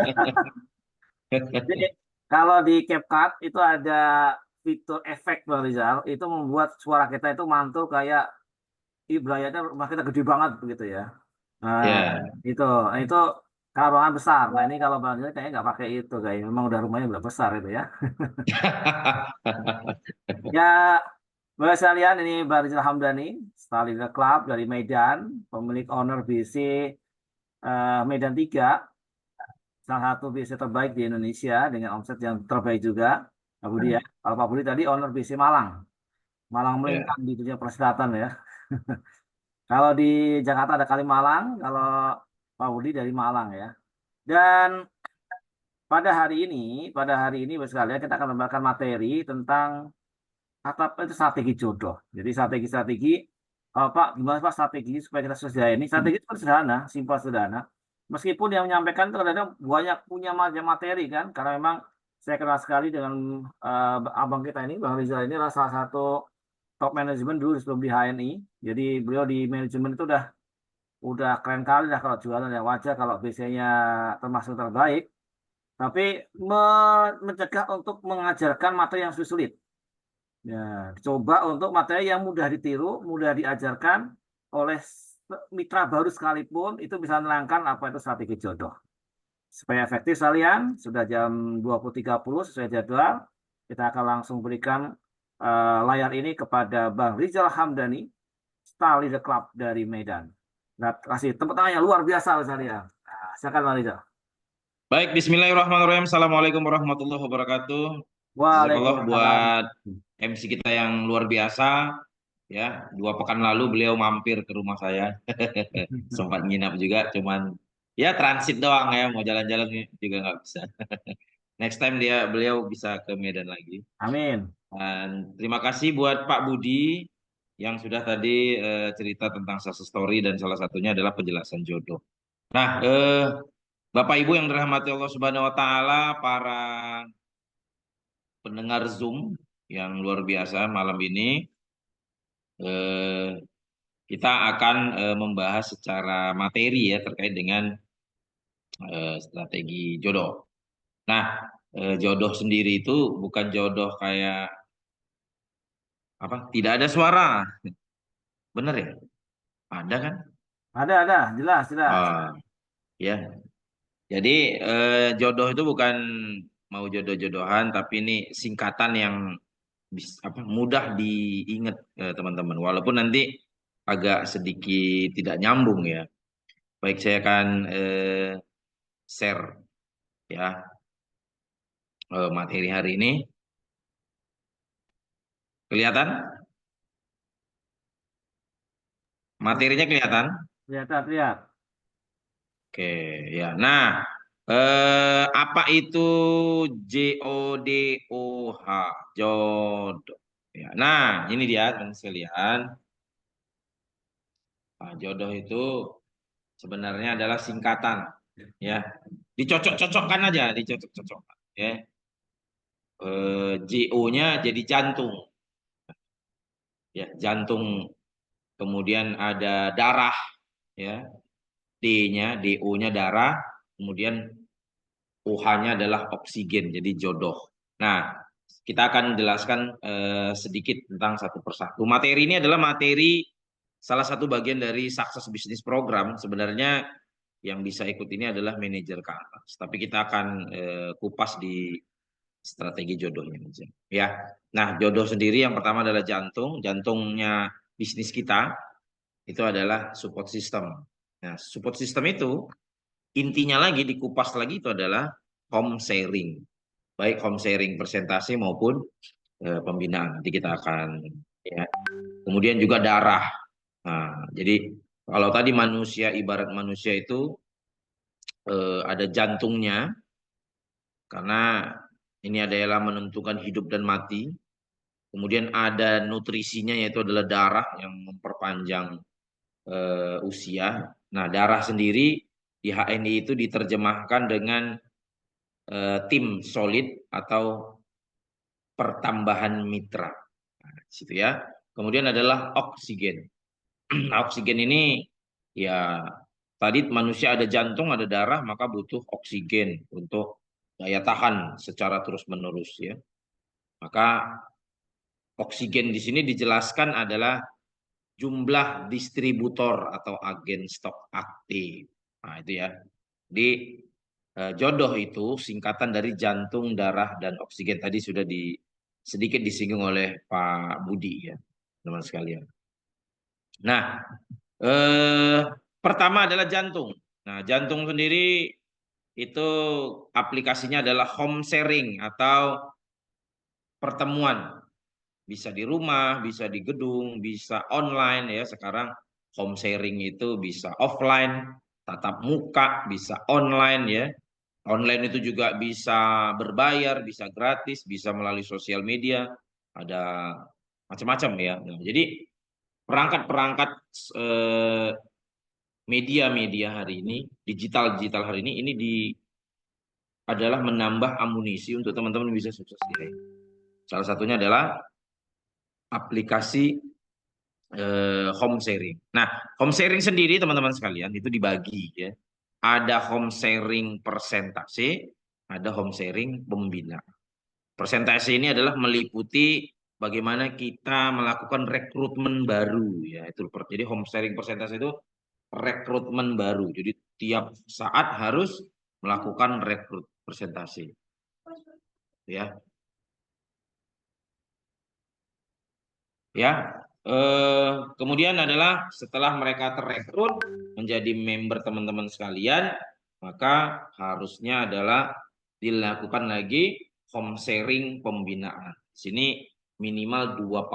Jadi kalau di CapCut itu ada fitur efek Bang Rizal, itu membuat suara kita itu mantul kayak ibaratnya rumah kita gede banget begitu ya. Nah, Ya. itu itu kalau ruangan besar. Nah, ini kalau Bang Rizal kayaknya nggak pakai itu kayaknya. Memang udah rumahnya udah besar itu ya. Ya, Bapak sekalian, ini Barizal Hamdani, Stalina Club dari Medan, pemilik owner BC Medan 3, salah satu BC terbaik di Indonesia dengan omset yang terbaik juga. Pak Budi ya. Kalau Pak Budi tadi owner BC Malang, Malang Ya. melintang di dunia persilatan ya. Kalau di Jakarta ada Kalimalang, kalau Pak Budi dari Malang ya. Dan pada hari ini Bapak sekalian kita akan membahas materi tentang apa itu strategi jodoh. Jadi strategi-strategi, Pak, gimana Pak strategi supaya kita sukses ini? Strategi itu kan sederhana, simpel sederhana. Meskipun yang menyampaikan itu kadang banyak punya macam materi kan, karena memang saya kenal sekali dengan abang kita ini, Bang Rizal ini adalah salah satu top manajemen dulu sebelum di HNI. Jadi beliau di manajemen itu udah keren kali lah kalau jualan ya wajar kalau biasanya termasuk terbaik. Tapi mencegah untuk mengajarkan materi yang sulit. Ya, coba untuk materi yang mudah ditiru, mudah diajarkan oleh mitra baru sekalipun, itu bisa menerangkan apa itu strategi jodoh. Supaya efektif kalian, sudah jam 20.30 sesuai jadwal, kita akan langsung berikan layar ini kepada Bang Rizal Hamdani, Star Leader Club dari Medan. Nah, kasih tepuk tangan yang luar biasa sekalian. Nah, silakan Bang Rizal. Baik, Bismillahirrahmanirrahim. Assalamualaikum warahmatullahi wabarakatuh. Jazakallah Waalaikumsalam. buat MC kita yang luar biasa. Ya, 2 pekan lalu beliau mampir ke rumah saya. Sempat nginap juga, cuman ya transit doang ya, mau jalan-jalan juga nggak bisa. Next time beliau bisa ke Medan lagi. Amin. Dan terima kasih buat Pak Budi yang sudah tadi cerita tentang success story dan salah satunya adalah penjelasan jodoh. Nah, Bapak Ibu yang dirahmati Allah Subhanahu wa taala, para pendengar Zoom yang luar biasa malam ini, eh, kita akan membahas secara materi ya terkait dengan strategi jodoh. Nah, jodoh sendiri itu bukan jodoh kayak apa? Tidak ada suara, bener ya? Ada kan? Ada, jelas, jelas. Ah, ya. Jadi jodoh itu bukan mau jodoh-jodohan, tapi ini singkatan yang mudah diingat teman-teman. Walaupun nanti agak sedikit tidak nyambung ya. Baik, saya akan share ya materi hari ini. Kelihatan? Materinya kelihatan? Lihat, lihat. Oke, ya. Nah, apa itu JODOH? Jodoh. Ya, nah, ini dia teman sekalian. Nah, jodoh itu sebenarnya adalah singkatan, ya. Dicocok-cocokkan aja, dicocok-cocokkan, ya. JO-nya jadi jantung, ya, jantung. Kemudian ada darah, ya. D-nya, DO-nya darah. Kemudian OH-nya adalah oksigen, jadi jodoh. Nah, kita akan jelaskan sedikit tentang satu persatu. Materi ini adalah materi salah satu bagian dari Success Business Program. Sebenarnya yang bisa ikut ini adalah manajer ke atas. Tapi kita akan kupas di strategi jodohnya aja. Ya. Nah, jodoh sendiri yang pertama adalah jantung. Jantungnya bisnis kita itu adalah support system. Nah, support system itu intinya lagi dikupas lagi itu adalah home sharing. Baik home sharing presentasi maupun pembinaan. Nanti kita akan ya. Kemudian juga darah. Nah, jadi kalau tadi manusia ibarat manusia itu ada jantungnya karena ini adalah menentukan hidup dan mati. Kemudian ada nutrisinya yaitu adalah darah yang memperpanjang usia. Nah, darah sendiri di HNI itu diterjemahkan dengan tim solid atau pertambahan mitra. Nah, situ ya. Kemudian adalah oksigen. Oksigen ini ya tadi manusia ada jantung, ada darah, maka butuh oksigen untuk daya tahan secara terus-menerus ya. Maka oksigen di sini dijelaskan adalah jumlah distributor atau agen stok aktif. Nah, itu ya. Di jodoh itu singkatan dari jantung, darah, dan oksigen. Tadi sudah sedikit disinggung oleh Pak Budi ya, teman sekalian. Nah, pertama adalah jantung. Nah, jantung sendiri itu aplikasinya adalah home sharing atau pertemuan. Bisa di rumah, bisa di gedung, bisa online ya. Sekarang home sharing itu bisa offline, tatap muka, bisa online ya. Online itu juga bisa berbayar, bisa gratis, bisa melalui sosial media, ada macam-macam ya. Nah, jadi perangkat-perangkat media-media hari ini, digital hari ini adalah menambah amunisi untuk teman-teman bisa sukses di IT. Salah satunya adalah aplikasi home sharing. Nah, home sharing sendiri teman-teman sekalian itu dibagi ya. Ada home sharing persentase, ada home sharing pembina. Persentase ini adalah meliputi bagaimana kita melakukan rekrutmen baru ya. Itu jadi home sharing persentase itu rekrutmen baru. Jadi tiap saat harus melakukan rekrut persentase. Ya. Ya. Kemudian adalah setelah mereka terrekrut menjadi member teman-teman sekalian, maka harusnya adalah dilakukan lagi home sharing pembinaan. Di sini minimal 2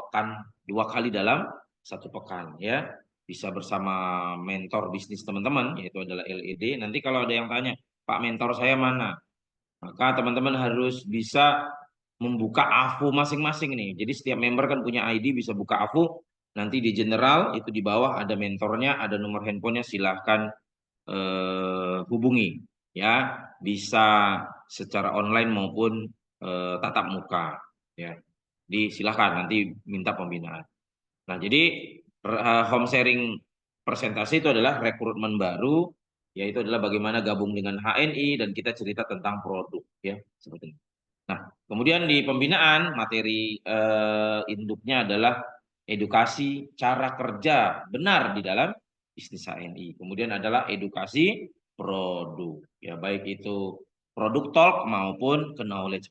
kali dalam 1 pekan ya. Bisa bersama mentor bisnis teman-teman, yaitu adalah LED. Nanti kalau ada yang tanya, Pak mentor saya mana? Maka teman-teman harus bisa membuka AVO masing-masing nih. Jadi setiap member kan punya ID, bisa buka AVO. Nanti di general itu di bawah ada mentornya, ada nomor handphonenya, silahkan hubungi. Ya, bisa secara online maupun tatap muka. Ya, silahkan nanti minta pembinaan. Nah, jadi home sharing persentase itu adalah rekrutmen baru, yaitu adalah bagaimana gabung dengan HNI dan kita cerita tentang produk ya seperti itu. Nah, kemudian di pembinaan materi induknya adalah edukasi cara kerja benar di dalam bisnis HNI. Kemudian adalah edukasi produk ya, baik itu produk talk maupun knowledge.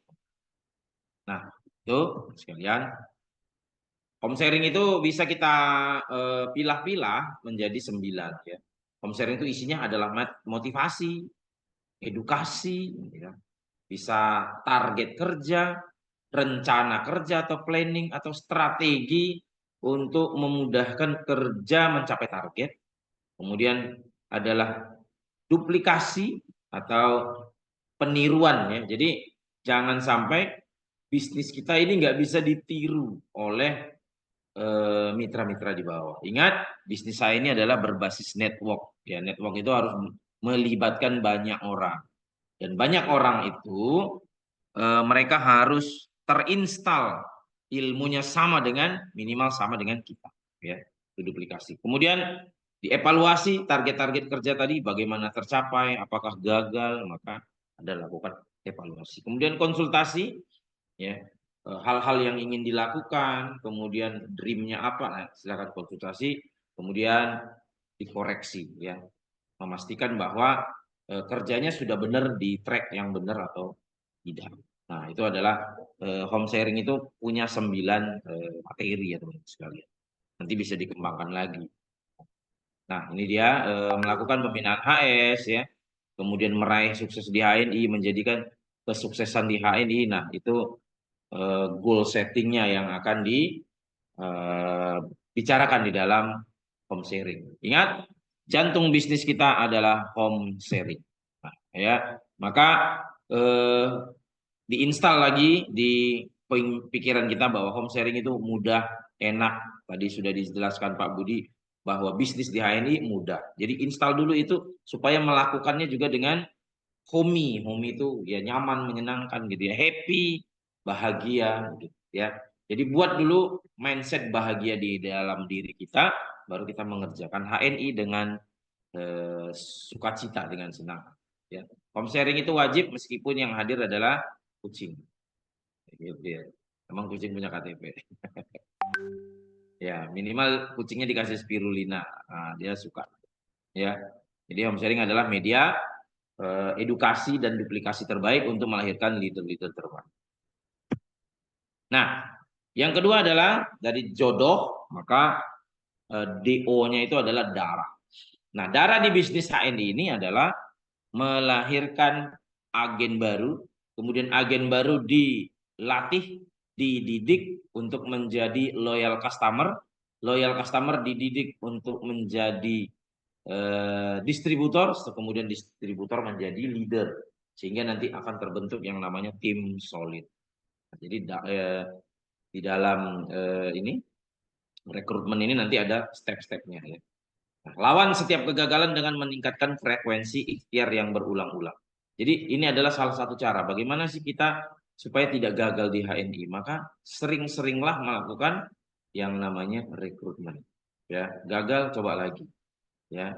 Nah, itu sekalian. Home sharing itu bisa kita pilah-pilah menjadi 9 ya. Home sharing itu isinya adalah motivasi, edukasi, ya. Bisa target kerja, rencana kerja atau planning atau strategi untuk memudahkan kerja mencapai target. Kemudian adalah duplikasi atau peniruan ya. Jadi jangan sampai bisnis kita ini nggak bisa ditiru oleh mitra-mitra di bawah. Ingat, bisnis saya ini adalah berbasis network. Ya, network itu harus melibatkan banyak orang. Dan banyak orang itu mereka harus terinstal ilmunya sama dengan minimal sama dengan kita. Ya, itu duplikasi. Kemudian dievaluasi target-target kerja tadi bagaimana tercapai, apakah gagal, maka ada lakukan evaluasi. Kemudian konsultasi, ya hal-hal yang ingin dilakukan, kemudian dreamnya apa, nah, silakan konsultasi, kemudian dikoreksi, ya memastikan bahwa kerjanya sudah benar di track yang benar atau tidak. Nah itu adalah home sharing itu punya 9 materi ya teman-teman sekalian. Nanti bisa dikembangkan lagi. Nah ini dia melakukan pembinaan HS ya, kemudian meraih sukses di HNI, menjadikan kesuksesan di HNI. Nah itu goal settingnya yang akan dibicarakan di dalam home sharing. Ingat, jantung bisnis kita adalah home sharing. Nah, ya, maka diinstal lagi di pikiran kita bahwa home sharing itu mudah, enak. Tadi sudah dijelaskan Pak Budi, bahwa bisnis di HNI mudah. Jadi install dulu itu supaya melakukannya juga dengan homey. Homey itu ya nyaman, menyenangkan gitu ya, happy, bahagia gitu ya. Jadi buat dulu mindset bahagia di dalam diri kita, baru kita mengerjakan HNI dengan sukacita, dengan senang ya. Home sharing itu wajib meskipun yang hadir adalah kucing. Gitu ya. Emang kucing punya KTP. Ya, minimal kucingnya dikasih spirulina. Nah, dia suka. Ya. Jadi home sharing adalah media edukasi dan duplikasi terbaik untuk melahirkan leader-leader terbaik. Nah, yang kedua adalah dari jodoh, maka DO-nya itu adalah darah. Nah, darah di bisnis HNI ini adalah melahirkan agen baru, kemudian agen baru dilatih, dididik untuk menjadi loyal customer dididik untuk menjadi distributor, kemudian distributor menjadi leader, sehingga nanti akan terbentuk yang namanya tim solid. Jadi di dalam ini rekrutmen ini nanti ada step-stepnya ya. Nah, lawan setiap kegagalan dengan meningkatkan frekuensi ikhtiar yang berulang-ulang. Jadi ini adalah salah satu cara bagaimana sih kita supaya tidak gagal di HNI. Maka sering-seringlah melakukan yang namanya rekrutmen. Ya, gagal coba lagi. Ya,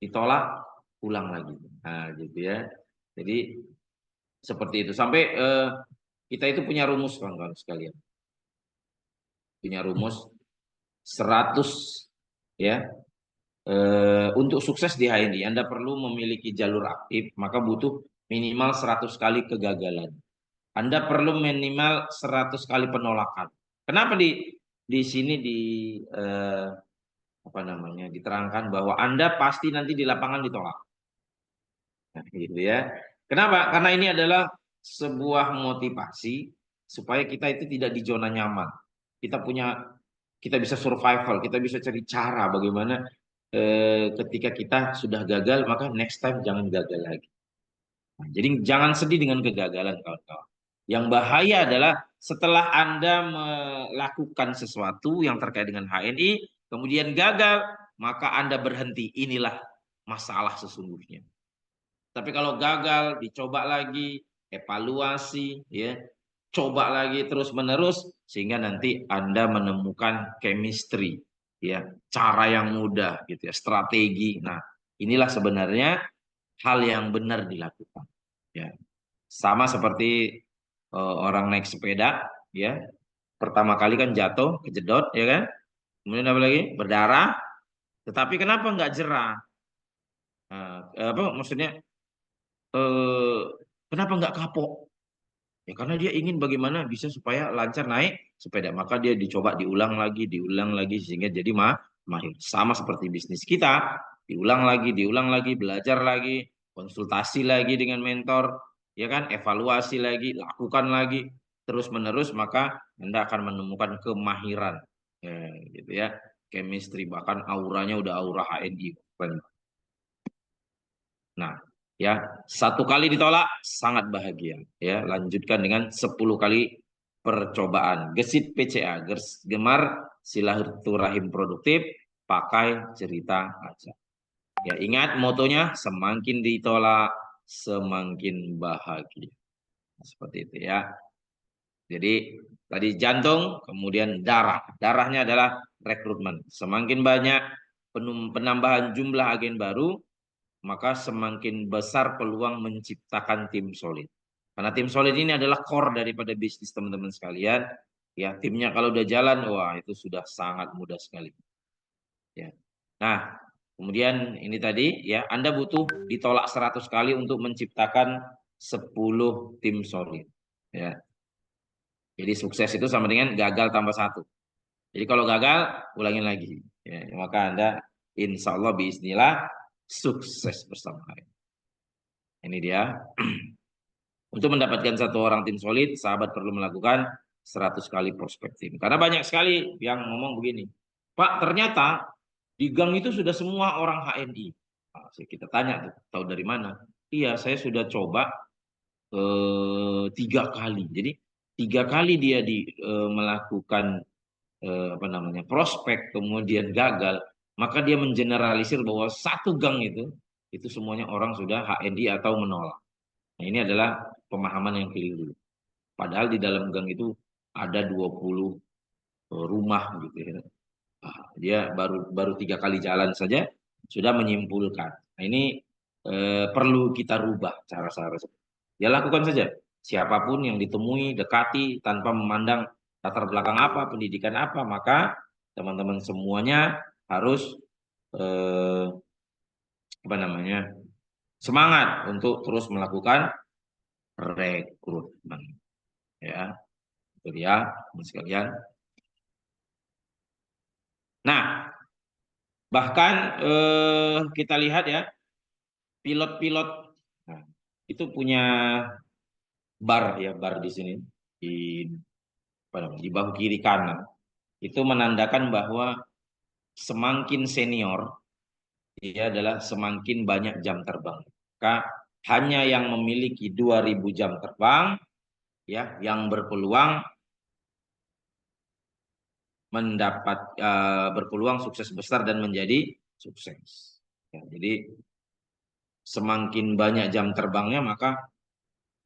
ditolak ulang lagi. Nah, gitu ya. Jadi seperti itu. Sampai kita itu punya rumus, kawan-kawan sekalian. Punya rumus 100 ya. Untuk sukses di HNI, Anda perlu memiliki jalur aktif, maka butuh minimal 100 kali kegagalan. Anda perlu minimal 100 kali penolakan. Kenapa di sini diterangkan bahwa Anda pasti nanti di lapangan ditolak. Nah, gitu ya. Kenapa? Karena ini adalah sebuah motivasi supaya kita itu tidak di zona nyaman. Kita bisa survival, kita bisa cari cara bagaimana ketika kita sudah gagal, maka next time jangan gagal lagi. Nah, jadi jangan sedih dengan kegagalan, kawan-kawan. Yang bahaya adalah setelah Anda melakukan sesuatu yang terkait dengan HNI, kemudian gagal, maka Anda berhenti. Inilah masalah sesungguhnya. Tapi kalau gagal, dicoba lagi, evaluasi, ya, coba lagi terus-menerus, sehingga nanti Anda menemukan chemistry, ya, cara yang mudah gitu ya, strategi. Nah, inilah sebenarnya hal yang benar dilakukan ya. Sama seperti orang naik sepeda ya, pertama kali kan jatuh, kejedot ya kan, kemudian apa lagi, berdarah, tetapi kenapa nggak jerah? Apa maksudnya, kenapa nggak kapok? Ya karena dia ingin bagaimana bisa supaya lancar naik sepeda. Maka dia diulang lagi, sehingga jadi mahir. Sama seperti bisnis kita, diulang lagi, belajar lagi, konsultasi lagi dengan mentor, ya kan, evaluasi lagi, lakukan lagi, terus menerus, maka Anda akan menemukan kemahiran, ya, gitu ya, chemistry, bahkan auranya udah aura HNI. Nah, ya, 1 kali ditolak sangat bahagia ya, lanjutkan dengan 10 kali percobaan. Gesit PCA, gemar silaturahim produktif, pakai cerita aja. Ya, ingat motonya, semakin ditolak semakin bahagia. Seperti itu ya. Jadi tadi jantung, kemudian darah. Darahnya adalah rekrutmen. Semakin banyak penambahan jumlah agen baru, maka semakin besar peluang menciptakan tim solid. Karena tim solid ini adalah core daripada bisnis teman-teman sekalian. Ya, timnya kalau udah jalan, wah itu sudah sangat mudah sekali. Ya. Nah, kemudian ini tadi ya, Anda butuh ditolak 100 kali untuk menciptakan 10 tim solid. Ya. Jadi sukses itu sama dengan gagal tambah 1. Jadi kalau gagal, ulangin lagi. Ya, maka Anda insya Allah bismillah sukses bersama. Ini dia. Untuk mendapatkan 1 orang tim solid, sahabat perlu melakukan 100 kali prospek tim. Karena banyak sekali yang ngomong begini, Pak, ternyata di gang itu sudah semua orang HNI. Nah, kita tanya, tahu dari mana? Iya, saya sudah coba 3 kali. Jadi 3 kali dia melakukan prospek, kemudian gagal. maka dia mengeneralisir bahwa satu gang itu semuanya orang sudah HNI atau menolak. Nah, ini adalah pemahaman yang keliru. Padahal di dalam gang itu ada 20 rumah gitu ya. Nah, dia baru 3 kali jalan saja sudah menyimpulkan. Nah, ini perlu kita rubah cara-cara. Ya lakukan saja. Siapapun yang ditemui, dekati tanpa memandang latar belakang apa, pendidikan apa, maka teman-teman semuanya harus semangat untuk terus melakukan rekrutmen. Ya, itu dia, teman sekalian. Nah, bahkan kita lihat ya, pilot-pilot nah, itu punya bar ya, bar di sini di bahu kiri kanan. Itu menandakan bahwa semakin senior dia adalah semakin banyak jam terbang. Maka hanya yang memiliki 2000 jam terbang ya yang berpeluang berpeluang sukses besar dan menjadi sukses. Ya, jadi semakin banyak jam terbangnya maka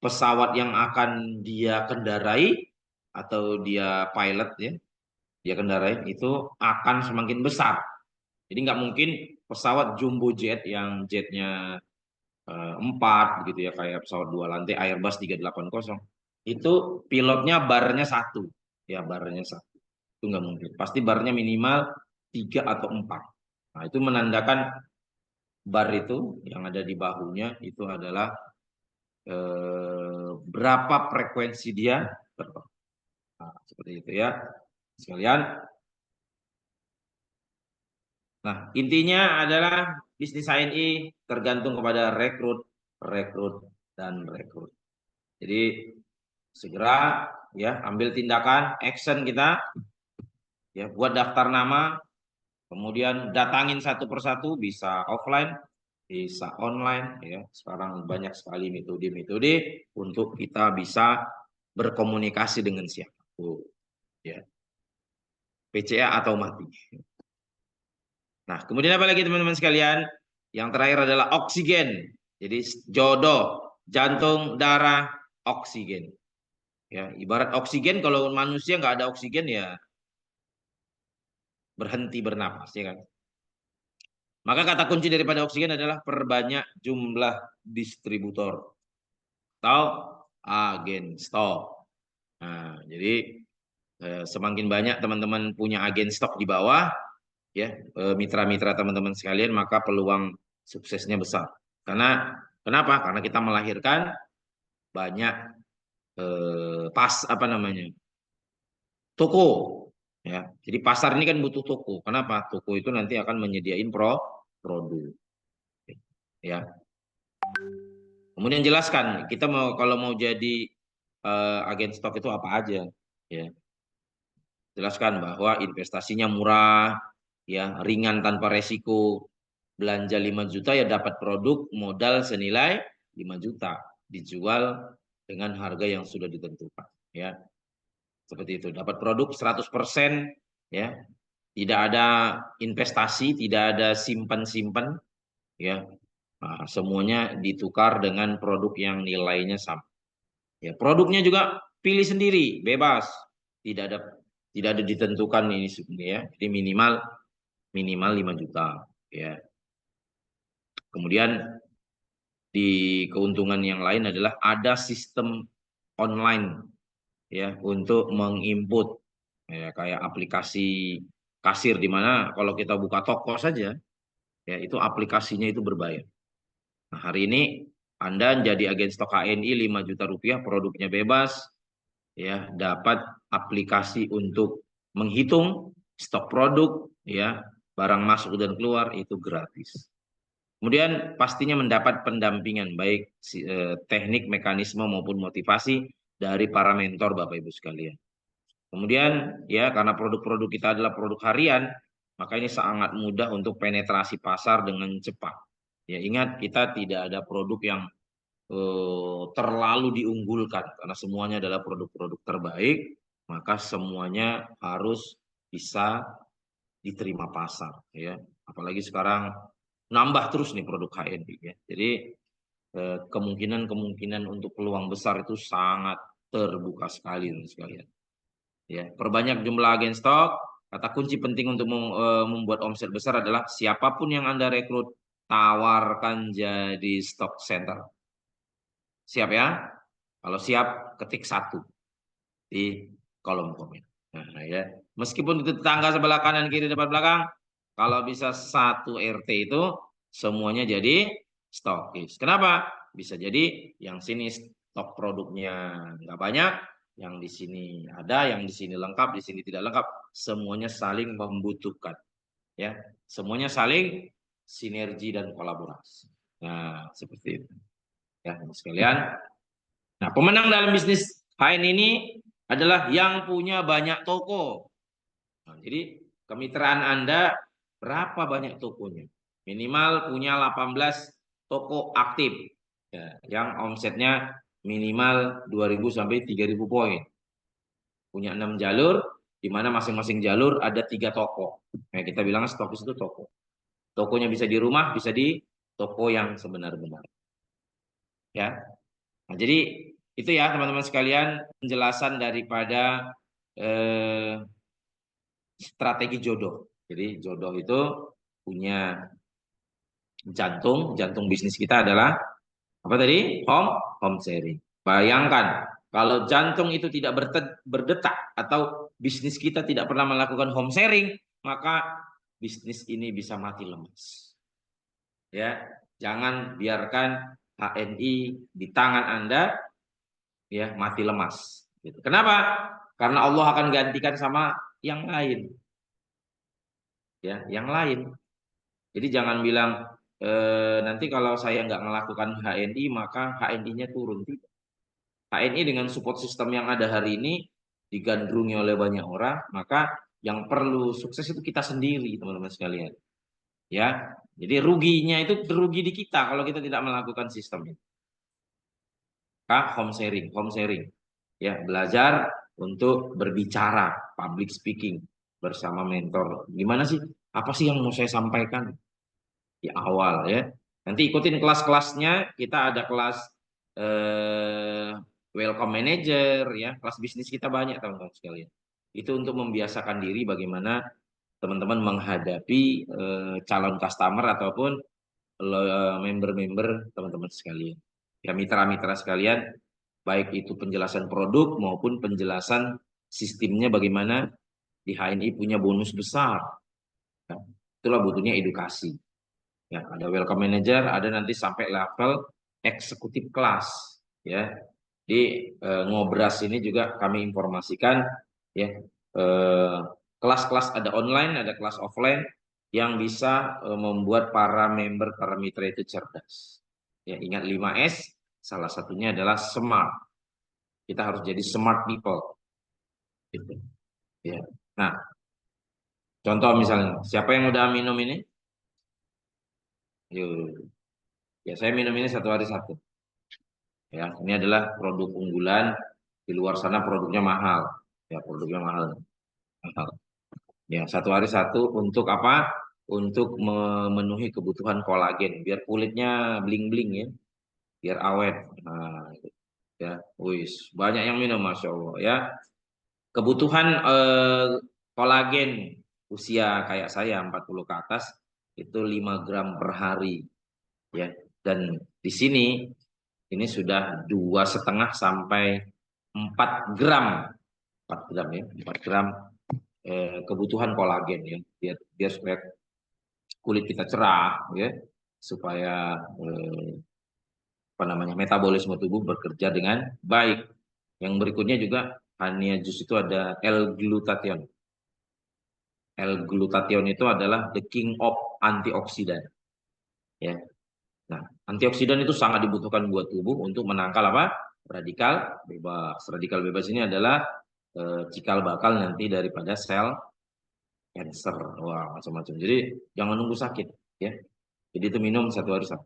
pesawat yang akan dia kendarai atau dia pilot ya dia kendarai itu akan semakin besar. Jadi nggak mungkin pesawat jumbo jet yang jetnya 4 gitu ya kayak pesawat 2 lantai Airbus 380 itu pilotnya barnya 1 ya barnya 1 itu nggak mungkin pasti barnya minimal 3 atau 4. Nah itu menandakan bar itu yang ada di bahunya itu adalah berapa frekuensi dia terbang. Nah, seperti itu ya sekalian. Nah intinya adalah bisnis HNI tergantung kepada rekrut, dan rekrut. Jadi segera ya ambil tindakan, action kita ya buat daftar nama, kemudian datangin satu persatu bisa offline, bisa online ya. Sekarang banyak sekali metode-metode untuk kita bisa berkomunikasi dengan siapapun ya. PCA atau mati. Nah, kemudian apa lagi teman-teman sekalian? Yang terakhir adalah oksigen. Jadi jodoh, jantung, darah, oksigen. Ya, ibarat oksigen kalau manusia nggak ada oksigen ya berhenti bernapas ya kan. Maka kata kunci daripada oksigen adalah perbanyak jumlah distributor atau agen stok. Nah, jadi semakin banyak teman-teman punya agen stok di bawah ya mitra-mitra teman-teman sekalian maka peluang suksesnya besar. Karena kenapa? Karena kita melahirkan banyak toko ya. Jadi pasar ini kan butuh toko. Kenapa? Toko itu nanti akan menyediain produk. Ya. Kemudian jelaskan kita kalau mau jadi agen stok itu apa aja ya. Jelaskan bahwa investasinya murah ya, ringan tanpa resiko. Belanja 5 juta ya dapat produk modal senilai 5 juta dijual dengan harga yang sudah ditentukan ya. Seperti itu, dapat produk 100% ya. Tidak ada investasi, tidak ada simpan-simpan ya. Nah, semuanya ditukar dengan produk yang nilainya sama. Ya, produknya juga pilih sendiri, bebas. Tidak ada ditentukan ini ya. Jadi minimal 5 juta ya. Kemudian di keuntungan yang lain adalah ada sistem online ya untuk menginput ya kayak aplikasi kasir di mana kalau kita buka toko saja ya itu aplikasinya itu berbayar. Nah, hari ini Anda jadi agen stok HNI 5 juta rupiah produknya bebas ya dapat aplikasi untuk menghitung stok produk ya barang masuk dan keluar itu gratis. Kemudian pastinya mendapat pendampingan baik teknik, mekanisme maupun motivasi dari para mentor Bapak Ibu sekalian. Kemudian ya karena produk-produk kita adalah produk harian, maka ini sangat mudah untuk penetrasi pasar dengan cepat. Ya ingat kita tidak ada produk yang terlalu diunggulkan karena semuanya adalah produk-produk terbaik, maka semuanya harus bisa diterima pasar ya. Apalagi sekarang nambah terus nih produk HNI ya. Jadi kemungkinan untuk peluang besar itu sangat terbuka sekali teman sekalian. Ya, perbanyak jumlah agen stok. Kata kunci penting untuk membuat omset besar adalah siapapun yang Anda rekrut, tawarkan jadi stock center. Siap ya? Kalau siap, ketik 1 di kolom komen. Nah, ya. Meskipun itu tetangga sebelah kanan, kiri, depan, belakang, kalau bisa 1 RT itu semuanya jadi stokis. Kenapa? Bisa jadi yang sini stok produknya nggak banyak, yang di sini ada, yang di sini lengkap, di sini tidak lengkap. Semuanya saling membutuhkan. Ya, semuanya saling sinergi dan kolaborasi. Nah, seperti itu. Ya, sekalian. Nah, pemenang dalam bisnis HN ini adalah yang punya banyak toko. Nah, jadi kemitraan Anda berapa banyak tokonya? Minimal punya 18 toko aktif. Ya, yang omsetnya minimal 2.000 sampai 3.000 poin. Punya 6 jalur, di mana masing-masing jalur ada 3 toko. Nah, kita bilang stokis itu toko. Tokonya bisa di rumah, bisa di toko yang sebenar-benar. Ya. Nah, jadi itu ya teman-teman sekalian penjelasan daripada strategi jodoh. Jadi jodoh itu punya jantung bisnis kita adalah apa tadi? Home sharing. Bayangkan kalau jantung itu tidak berdetak atau bisnis kita tidak pernah melakukan home sharing, maka bisnis ini bisa mati lemas. Ya, jangan biarkan HNI di tangan Anda ya mati lemas. Gitu. Kenapa? Karena Allah akan gantikan sama yang lain. Ya, yang lain. Jadi jangan bilang nanti kalau saya nggak melakukan HNI maka HNI-nya turun. Tidak. HNI dengan support system yang ada hari ini digandrungi oleh banyak orang, maka yang perlu sukses itu kita sendiri, teman-teman sekalian. Ya, jadi ruginya itu rugi di kita kalau kita tidak melakukan sistem ini. Home sharing. Ya, belajar untuk berbicara, public speaking bersama mentor. Gimana sih? Apa sih yang mau saya sampaikan? Di awal ya. Nanti ikutin kelas-kelasnya, kita ada kelas welcome manager ya, kelas bisnis kita banyak teman-teman sekalian. Itu untuk membiasakan diri bagaimana teman-teman menghadapi calon customer ataupun member-member teman-teman sekalian. Ya mitra-mitra sekalian, baik itu penjelasan produk maupun penjelasan sistemnya bagaimana di HNI punya bonus besar. Ya, itulah butuhnya edukasi. Ya, ada welcome manager, ada nanti sampai level eksekutif kelas. Ya, di Ngobras ini juga kami informasikan ya kelas-kelas ada online, ada kelas offline yang bisa membuat para member, para mitra itu cerdas. Ya, ingat 5S, salah satunya adalah smart. Kita harus jadi smart people. Gitu. Ya. Nah, contoh misalnya, siapa yang udah minum ini? Yuk. Ya, saya minum ini 1 hari 1. Ya, ini adalah produk unggulan. Di luar sana produknya mahal. Ya, produknya mahal. Ya, 1 hari 1 untuk apa? Untuk memenuhi kebutuhan kolagen, biar kulitnya bling-bling ya, biar awet. Nah, ya, wis banyak yang minum, masya Allah ya. Kebutuhan kolagen usia kayak saya 40 ke atas itu 5 gram per hari ya. Dan di sini ini sudah 2,5 sampai 4 gram, 4 gram ya, 4 gram kebutuhan kolagen ya, biar supaya kulit kita cerah ya, supaya apa namanya metabolisme tubuh bekerja dengan baik. Yang berikutnya juga Hania Jus itu ada L-glutathione. L-glutathione itu adalah the king of antioksidan. Ya. Nah, antioksidan itu sangat dibutuhkan buat tubuh untuk menangkal apa? Radikal bebas. Radikal bebas ini adalah cikal bakal nanti daripada sel cancer. Wah, macam-macam. Jadi jangan nunggu sakit ya. Jadi itu minum 1 hari 1.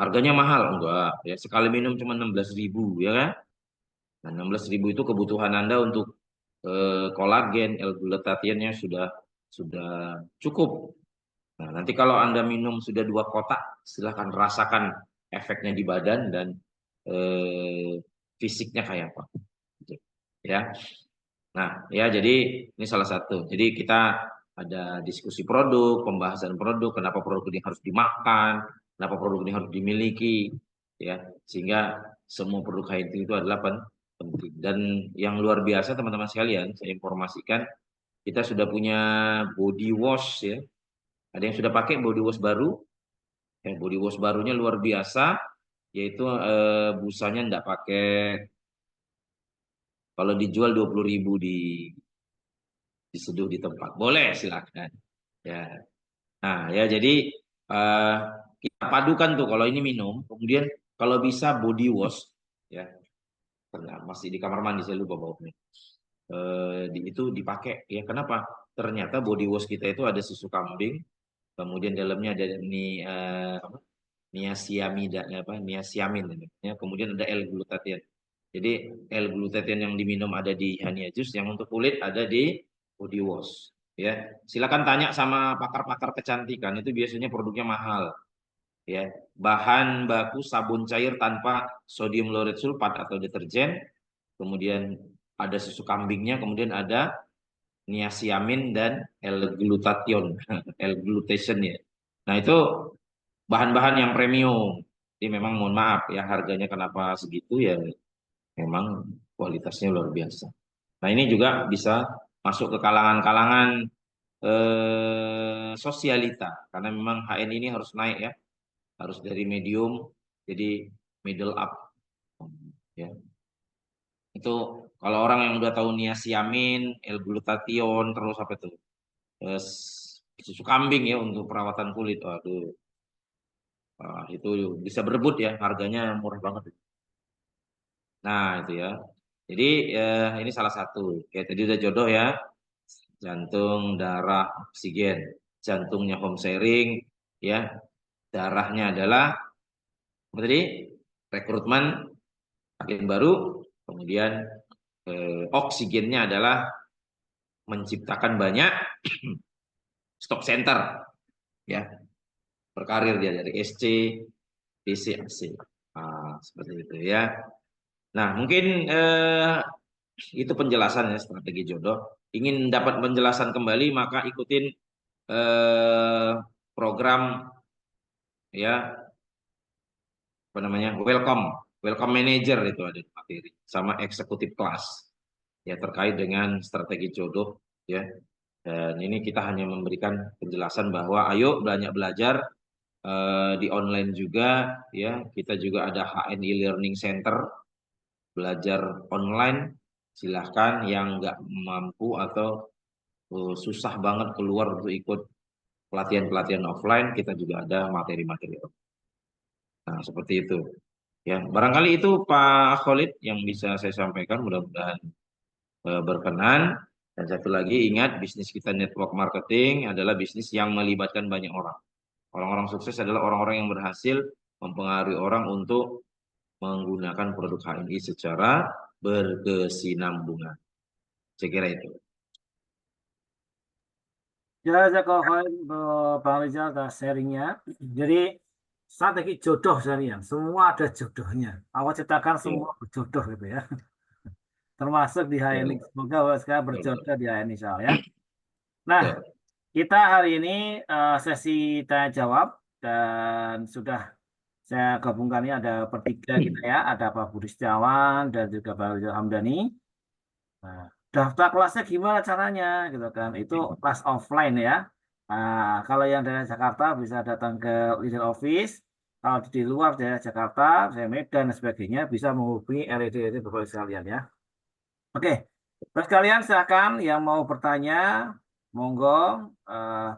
Harganya mahal enggak ya, sekali minum cuma 16.000 ya kan. Nah, 16.000 itu kebutuhan Anda untuk kolagen, L-glutathione sudah sudah cukup. Nah, nanti kalau Anda minum sudah 2 kotak, silahkan rasakan efeknya di badan dan fisiknya kayak apa. Ya. Nah, ya jadi ini salah satu. Jadi kita ada diskusi produk, pembahasan produk, kenapa produk ini harus dimakan, kenapa produk ini harus dimiliki, ya. Sehingga semua produk HIT itu adalah penting. Dan yang luar biasa teman-teman sekalian, saya informasikan kita sudah punya body wash ya. Ada yang sudah pakai body wash baru. Ya, body wash barunya luar biasa, yaitu busanya enggak pakai, kalau dijual 20.000 diseduh di tempat. Boleh silakan. Ya. Nah, ya jadi kita padukan tuh kalau ini minum, kemudian kalau bisa body wash ya. Masih di kamar mandi saya lupa baunya. Itu dipakai ya. Kenapa? Ternyata body wash kita itu ada susu kambing, kemudian dalamnya ada niacinamida niaciamin ya. Kemudian ada L-glutathione. Jadi L-glutathione yang diminum ada di Hania Juice, yang untuk kulit ada di body wash ya. Silakan tanya sama pakar-pakar kecantikan, itu biasanya produknya mahal ya. Bahan baku sabun cair tanpa sodium lauryl sulfat atau deterjen, kemudian ada susu kambingnya, kemudian ada niaciamin dan L-glutathione L-glutation ya. Nah, itu bahan-bahan yang premium. Jadi memang mohon maaf ya, harganya kenapa segitu ya, memang kualitasnya luar biasa. Nah, ini juga bisa masuk ke kalangan-kalangan sosialita, karena memang HN ini harus naik ya, harus dari medium jadi middle up ya. Itu kalau orang yang udah tahu niaciamin, L-glutathione, terus apa itu, susu kambing ya untuk perawatan kulit, waduh, itu bisa berebut ya, harganya murah banget. Nah, itu ya. Jadi ini salah satu. Kayak tadi udah jodoh ya. Jantung, darah, oksigen. Jantungnya home sharing ya. Darahnya adalah apa tadi? Rekrutmen agen baru. Kemudian oksigennya adalah menciptakan banyak stock center ya. Berkarir dia dari SC, DC, AC. Seperti itu ya. Nah, mungkin itu penjelasannya strategi jodoh. Ingin dapat penjelasan kembali, maka ikutin program ya, apa namanya, welcome manager, itu ada di materi, sama eksekutif kelas ya, terkait dengan strategi jodoh ya. Dan ini kita hanya memberikan penjelasan bahwa ayo banyak belajar di online juga ya. Kita juga ada HN e-learning center, belajar online. Silahkan yang nggak mampu atau susah banget keluar untuk ikut pelatihan-pelatihan offline, kita juga ada materi-materi. Nah, seperti itu. Ya, barangkali itu Pak Khalid yang bisa saya sampaikan, mudah-mudahan berkenan. Dan satu lagi, ingat, bisnis kita network marketing adalah bisnis yang melibatkan banyak orang. Orang-orang sukses adalah orang-orang yang berhasil mempengaruhi orang untuk menggunakan produk HNI secara berkesinambungan. Saya kira itu. Ya, Jazakallah untuk Bang Rizal atas sharingnya. Jadi strategi jodoh sekalian, semua ada jodohnya. Allah ciptakan semua berjodoh gitu ya. Termasuk di HNI. Semoga sekarang berjodoh di HNI ya. Nah, kita hari ini sesi tanya jawab, dan sudah saya gabungkan ini ada bertiga kita ya, ada Pak Budi Setiawan dan juga Pak Rizal Hamdani. Nah, daftar kelasnya gimana caranya gitu kan? Itu kelas offline ya. Nah, kalau yang dari Jakarta bisa datang ke leader office. Kalau di luar dari Jakarta, saya Medan dan sebagainya, bisa menghubungi LED Bapak sekalian ya. Oke, Bapak sekalian silakan yang mau bertanya, monggo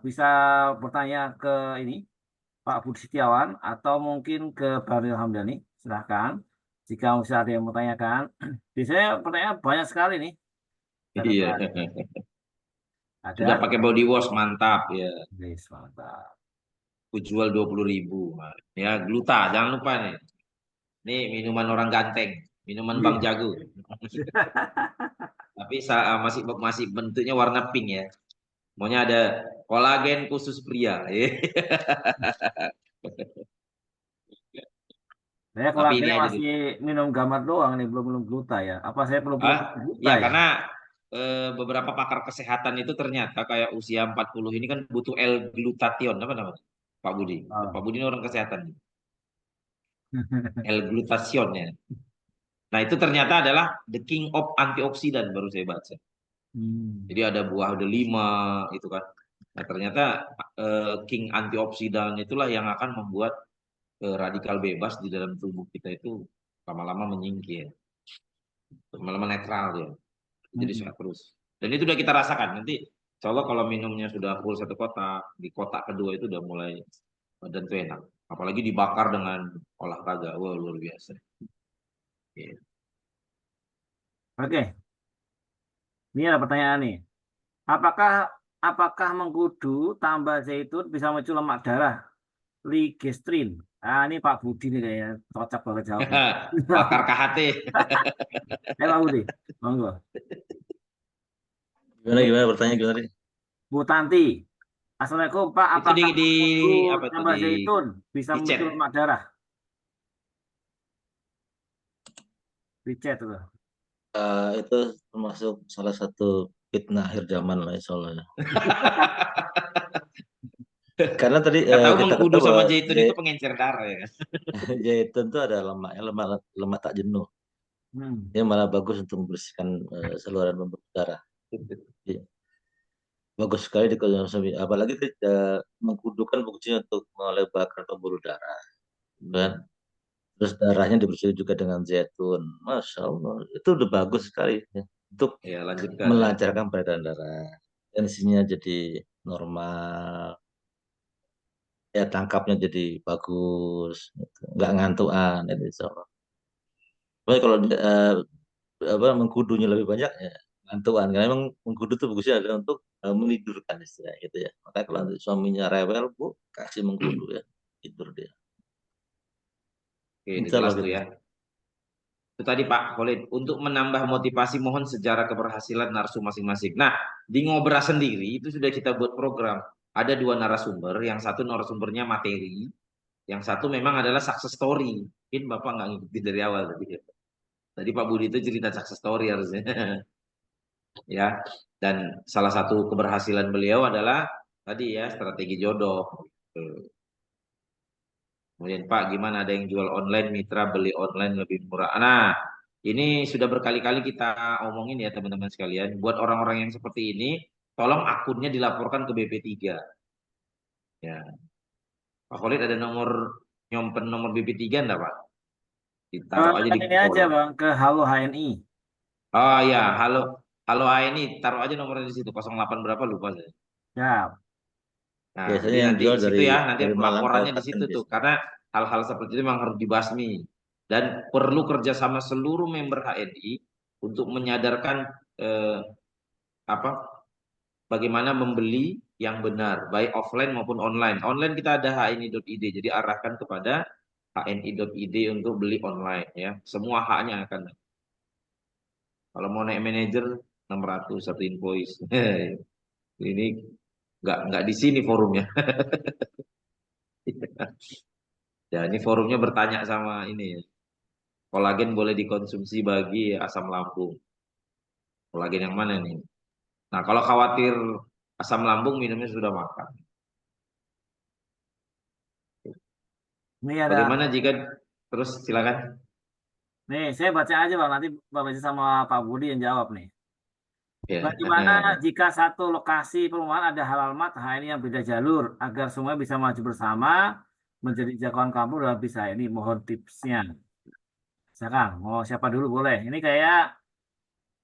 bisa bertanya ke ini Pak Budi Setiawan atau mungkin ke Bahril Hamdani. Silahkan. Jika misalnya ada yang mau tanyakan, biasanya pertanyaan banyak sekali nih. Iya. Ada. Sudah pakai body wash, mantap ya. Yes, mantap. Aku jual 20.000. Ya, gluta, jangan lupa nih. Ini minuman orang ganteng, minuman Bang Jago. Tapi masih bentuknya warna pink ya. Maunya ada kolagen khusus pria. Saya Tapi ini kolagennya aja masih dulu. minum gambar doang nih, belum minum gluta ya. Apa saya perlu Ah, gluta ya ya? karena beberapa pakar kesehatan itu ternyata kayak usia 40 ini kan butuh L-glutathione apa namanya? Pak Budi. Pak Oh. Budi ini orang kesehatan. L-glutathione ya. Nah, itu ternyata adalah the king of antioksidan baru saya baca. Hmm. Jadi ada buah delima itu kan. Nah, ternyata king antioksidan itulah yang akan membuat radikal bebas di dalam tubuh kita itu lama-lama menyingkir, lama-lama netral ya. Jadi Hmm. sehat terus. Dan itu udah kita rasakan. Nanti insya Allah kalau minumnya sudah full satu kotak, di kotak kedua itu udah mulai badan tuh enak. Apalagi dibakar dengan olahraga. Wah, luar biasa. Iya. Oke, ini ada pertanyaan nih. Apakah apakah mengkudu tambah zaitun bisa memicu lemak darah? Ligestrin. Ah, ini Pak Budi nih kayaknya cocok banget jawabnya. Pakar KHT. Pak Budi, monggo. Gimana Bu, gimana pertanyaan gimana tadi? Bu Tanti, Assalamualaikum Pak. Itu Apakah mengkudu apa itu tambah di zaitun bisa chat. memicu lemak darah? Di chat tuh. Itu termasuk salah satu fitnah akhir zaman lah insya Allah, ya. Karena tadi Kita tahu kita mengkudu ketahui sama bahwa zaitun itu pengencer darah ya kan. zaitun itu ada lemaknya, lemak tak jenuh. Hmm. Ini malah bagus untuk membersihkan saluran pembuluh darah. Jadi, bagus sekali dikonsumsi. Apalagi mengkudu kan fungsinya untuk melebarkan pembuluh darah, kan? Terus darahnya dibersihkan juga dengan zaitun. Masya Allah, itu udah bagus sekali ya, untuk Ya, lanjutkan ya. melancarkan peredaran darah. Tensinya jadi normal, ya tangkapnya jadi bagus, gitu. Nggak ngantuan, itu insya Allah. Tapi kalau apa mengkudunya lebih banyak ya ngantuan, karena memang mengkudu tuh bagusnya adalah untuk menidurkan istilahnya gitu ya. Makanya kalau nanti suaminya rewel, bu, kasih mengkudu ya, tidur dia. Oke, ini Insya jelas Allah tuh gitu. ya. Itu tadi Pak Khalid, untuk menambah motivasi mohon sejarah keberhasilan narsum masing-masing. Nah, di Ngobra sendiri itu sudah kita buat program. Ada dua narasumber, yang satu narasumbernya materi, yang satu memang adalah success story. Mungkin Bapak nggak ngikutin dari awal tadi. Tadi Pak Budi itu cerita success story harusnya. Ya, dan salah satu keberhasilan beliau adalah tadi ya strategi jodoh. Gitu. Kemudian Pak, gimana ada yang jual online, mitra beli online lebih murah. Nah, ini sudah berkali-kali kita omongin ya teman-teman sekalian. Buat orang-orang yang seperti ini, tolong akunnya dilaporkan ke BP3. Ya, Pak Khalid ada nomor nyimpen nomor BP3 enggak Pak? Ditaruh aja di Ini aja kolom. Bang ke Halo HNI. Oh ya, halo, halo ini taruh aja nomornya di situ 08 berapa lupa saya. Ya. Nah, Biasanya jadi yang nanti jual di situ dari ya, nanti Malang ke laporannya di Klaten situ tuh, biasanya. karena hal-hal seperti itu memang harus dibasmi dan perlu kerjasama seluruh member HNI untuk menyadarkan eh, apa bagaimana membeli yang benar, baik offline maupun online. Online kita ada hni.id, jadi arahkan kepada hni.id untuk beli online ya. Semua haknya akan. Kalau mau naik manajer 600 satu invoice. Ini nggak di sini forumnya. Ya, ini forumnya bertanya sama ini ya. Kolagen boleh dikonsumsi bagi asam lambung. Kolagen yang mana nih? Nah, kalau khawatir asam lambung minumnya sudah makan. Ini ada. Bagaimana jika terus silakan. Nih, saya baca aja Bang. Nanti Bang Reza sama Pak Budi yang jawab nih. Ya. Bagaimana jika satu lokasi perumahan ada halal mat HNI yang beda jalur agar semua bisa maju bersama menjadi jagoan kampung dalam bisa ini mohon tipsnya. Silakan, mau siapa dulu boleh. Ini kayak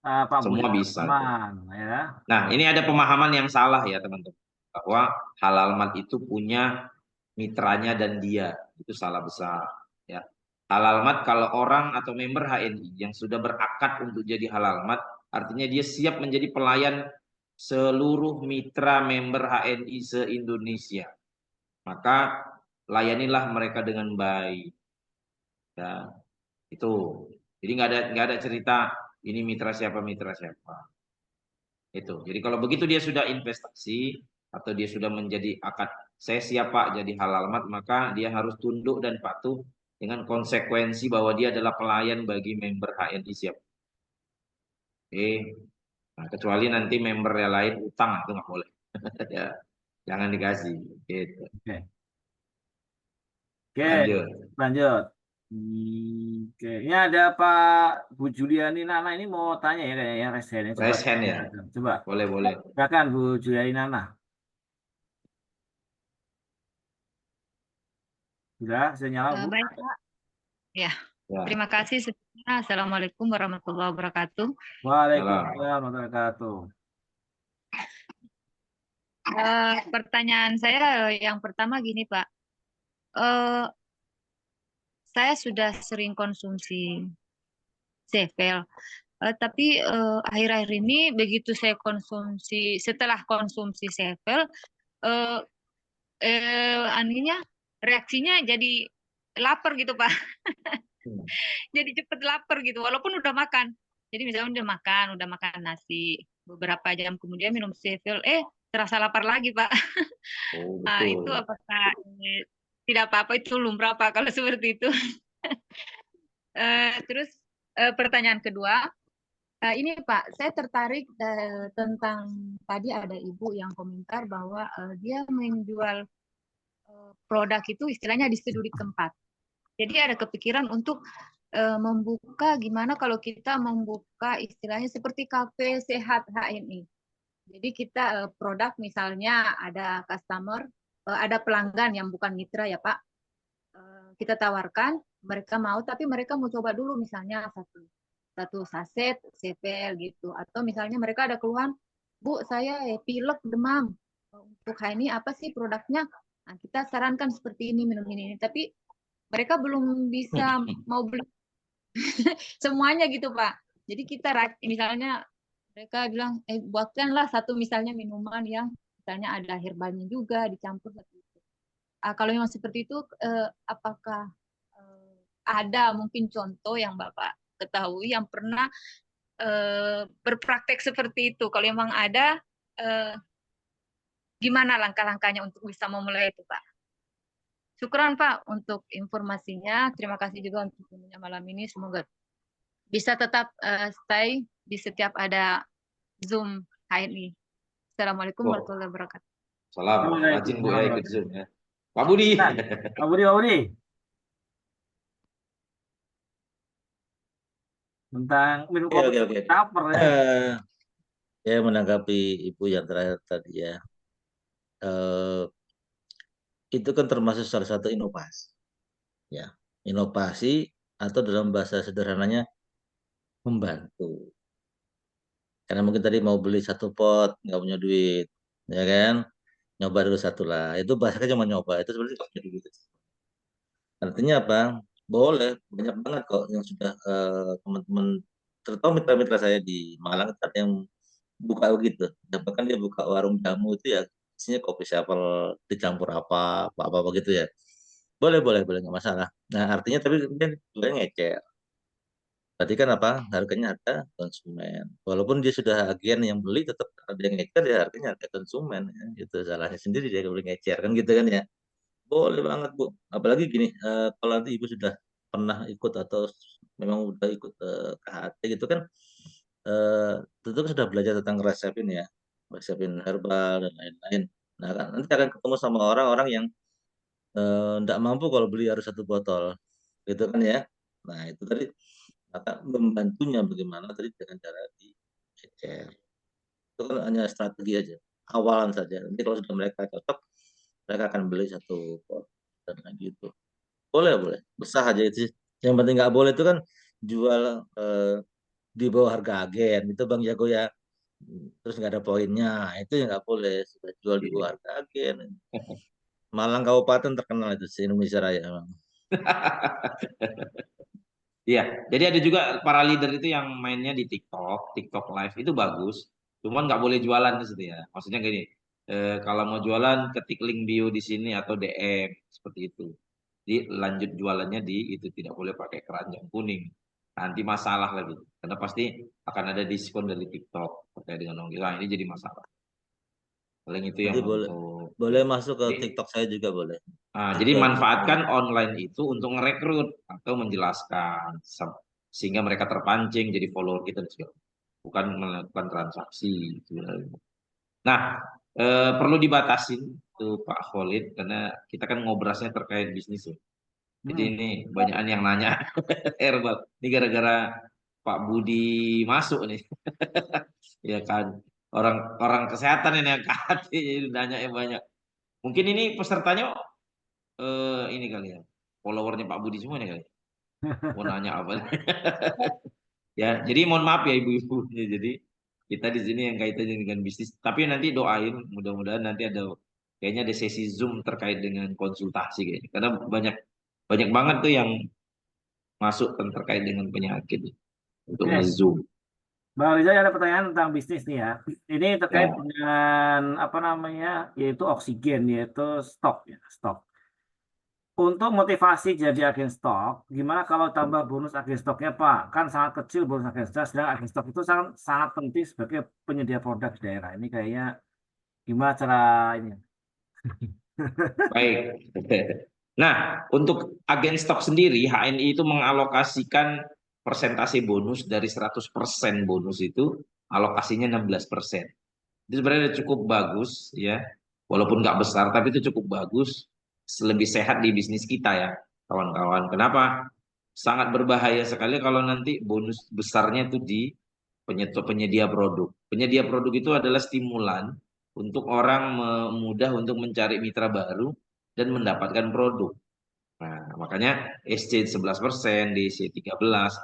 Pak Budi Semua bisa. teman ya. Nah, ini ada pemahaman yang salah ya teman-teman. Bahwa halal mat itu punya mitranya dan dia. Itu salah besar. Ya. Halal mat kalau orang atau member HNI yang sudah berakad untuk jadi halal mat, artinya dia siap menjadi pelayan seluruh mitra member HNI se-Indonesia. Maka layanilah mereka dengan baik. Ya, itu. Jadi nggak ada cerita ini mitra siapa. Itu. Jadi kalau begitu dia sudah investasi atau dia sudah menjadi akad saya siap Pak jadi halal mat, maka dia harus tunduk dan patuh dengan konsekuensi bahwa dia adalah pelayan bagi member HNI siap. Nah, kecuali nanti member yang lain utang itu nggak boleh. Ya, jangan dikasih. Gitu. Oke. Oke, Lanjut. lanjut. Oke, ini ada Pak Bu Juliani Nana ini mau tanya ya kayaknya resen. Coba, Raise hand ya. coba. Boleh, boleh. Silakan Bu Juliani Nana. Sudah, saya nyala Bu. Baik, Pak. Ya, Ya. terima kasih. Assalamualaikum warahmatullahi wabarakatuh. Waalaikumsalam warahmatullahi wabarakatuh. Pertanyaan saya yang pertama gini, Pak. Saya sudah sering konsumsi Sevel, tapi akhir-akhir ini begitu saya konsumsi, setelah konsumsi Sevel, aninya reaksinya jadi lapar gitu, Pak. Jadi cepet lapar gitu, walaupun udah makan. Jadi misalnya udah makan nasi, beberapa jam kemudian minum Sevel, terasa lapar lagi, Pak. Oh, Nah, itu betul. apakah tidak apa-apa, itu lumrah Pak kalau seperti itu? Terus pertanyaan kedua, ini Pak, saya tertarik tentang tadi ada ibu yang komentar bahwa dia menjual produk itu istilahnya di sedurik tempat. Jadi ada kepikiran untuk membuka gimana kalau kita membuka istilahnya seperti kafe sehat HNI. Jadi kita produk misalnya ada customer, ada pelanggan yang bukan mitra ya Pak, kita tawarkan, mereka mau, tapi mereka mau coba dulu misalnya satu saset Sevel gitu, atau misalnya mereka ada keluhan, Bu saya pilek demam, untuk ini apa sih produknya? Nah, kita sarankan seperti ini minum ini, tapi mereka belum bisa mau beli semuanya gitu Pak. Jadi kita misalnya mereka bilang buatkanlah satu misalnya minuman yang misalnya ada herbalnya juga dicampur satu itu. Kalau memang seperti itu apakah ada mungkin contoh yang Bapak ketahui yang pernah berpraktek seperti itu? Kalau memang ada gimana langkah-langkahnya untuk bisa memulai itu Pak? Syukran Pak untuk informasinya. Terima kasih juga untuk malam ini. Semoga bisa tetap stay di setiap ada Zoom HNI. Assalamualaikum warahmatullahi wabarakatuh. Salam, rajin Bu ya ikut Zoom ya. Pak Budi. Pak Budi, Pak Budi. Tentang minum kopi lapar ya. Ya menanggapi Ibu yang terakhir tadi ya. Itu kan termasuk salah satu inovasi. Ya, inovasi atau dalam bahasa sederhananya membantu. Karena mungkin tadi mau beli satu pot, nggak punya duit, ya kan? Nyoba dulu satu lah. Itu bahasanya cuma nyoba. Itu sebenarnya nggak punya duit. Artinya apa? Boleh, banyak banget kok yang sudah teman-teman, terutama mitra-mitra saya di Malang itu ada yang buka begitu. Dan bahkan dia buka warung jamu itu ya, isinya kopi Sevel dicampur apa begitu ya. Boleh, boleh, boleh, nggak masalah. Nah, artinya tapi kemudian gue ngecer. Tadi kan apa? Harganya harga konsumen. Walaupun dia sudah agen yang beli, tetap ada yang ngecer ya harganya harga konsumen. Ya. Gitu salahnya sendiri dia boleh ngecer kan gitu kan ya. Boleh banget Bu. Apalagi gini, kalau nanti Ibu sudah pernah ikut atau memang udah ikut KHT gitu kan, tentu kan sudah belajar tentang resepin ya, resepin herbal dan lain-lain. Nah kan nanti akan ketemu sama orang-orang yang nggak mampu kalau beli harus satu botol, gitu kan ya. Nah itu tadi maka membantunya bagaimana tadi dengan cara dicecer. Itu kan hanya strategi aja, awalan saja. Nanti kalau sudah mereka cocok, mereka akan beli satu pot dan gitu. Boleh, boleh. Besar aja itu. Yang penting nggak boleh itu kan jual di bawah harga agen. Itu Bang Jago ya. Terus nggak ada poinnya. Itu yang nggak boleh. Sudah jual di bawah harga agen. Malang Kabupaten terkenal itu di Indonesia Raya. Emang. Iya, jadi ada juga para leader itu yang mainnya di TikTok, TikTok Live itu bagus, cuman nggak boleh jualan di situ ya. Maksudnya gini, kalau mau jualan ketik link bio di sini atau DM seperti itu. Jadi lanjut jualannya di itu tidak boleh pakai keranjang kuning. nanti masalah lagi karena pasti akan ada diskon dari TikTok terkait dengan ongkir. Nah, ini jadi masalah. Paling itu yang Nanti boleh untuk boleh masuk ke jadi, TikTok saya juga boleh. jadi Ke manfaatkan online itu untuk ngerekrut atau menjelaskan sehingga mereka terpancing jadi follower kita dan segala. Bukan melakukan transaksi sebenarnya. Nah, perlu dibatasin tuh Pak Khalid karena kita kan ngobrasnya terkait bisnis ya. Jadi ini banyakan yang nanya herbal. Ini gara-gara Pak Budi masuk nih. Ya kan. Orang kesehatan ini yang jadi nanya yang banyak. Mungkin ini pesertanya ini kali ya. Followernya Pak Budi semua nih kali. Mau nanya apa? Ya, jadi mohon maaf ya ibu-ibu. Ya, jadi kita di sini yang kaitannya dengan bisnis. Tapi nanti doain, mudah-mudahan nanti ada kayaknya ada sesi Zoom terkait dengan konsultasi kayaknya. Karena banyak banyak banget tuh yang masuk terkait dengan penyakit untuk Oke, nge-Zoom. Bang Rizal ada pertanyaan tentang bisnis nih ya. Ini terkait Ya. dengan apa namanya, yaitu oksigen, yaitu stok ya, stok. Untuk motivasi jadi agen stok, gimana kalau tambah bonus agen stoknya Pak? Kan sangat kecil bonus agen stok, sedangkan agen stok itu sangat, sangat penting sebagai penyedia produk di daerah. Ini kayaknya gimana cara ini? Baik. Nah, untuk agen stok sendiri, HNI itu mengalokasikan persentase bonus dari 100% bonus itu, alokasinya 16%. Itu sebenarnya cukup bagus ya. Walaupun nggak besar, tapi itu cukup bagus. Lebih sehat di bisnis kita ya, kawan-kawan. Kenapa? Sangat berbahaya sekali kalau nanti bonus besarnya itu di penyedia produk. Penyedia produk itu adalah stimulan untuk orang mudah untuk mencari mitra baru dan mendapatkan produk. Nah, makanya SC 11%, DC 13,